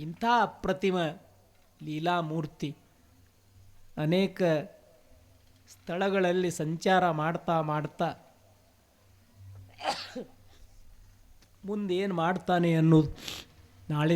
ಇಂಥ ಅಪ್ರತಿಮ ಲೀಲಾ ಮೂರ್ತಿ ಅನೇಕ ಸ್ಥಳಗಳಲ್ಲಿ ಸಂಚಾರ ಮಾಡ್ತಾ ಮಾಡ್ತಾ ಮುಂದೇನು ಮಾಡ್ತಾನೆ ಅನ್ನೋದು ನಾಳೆ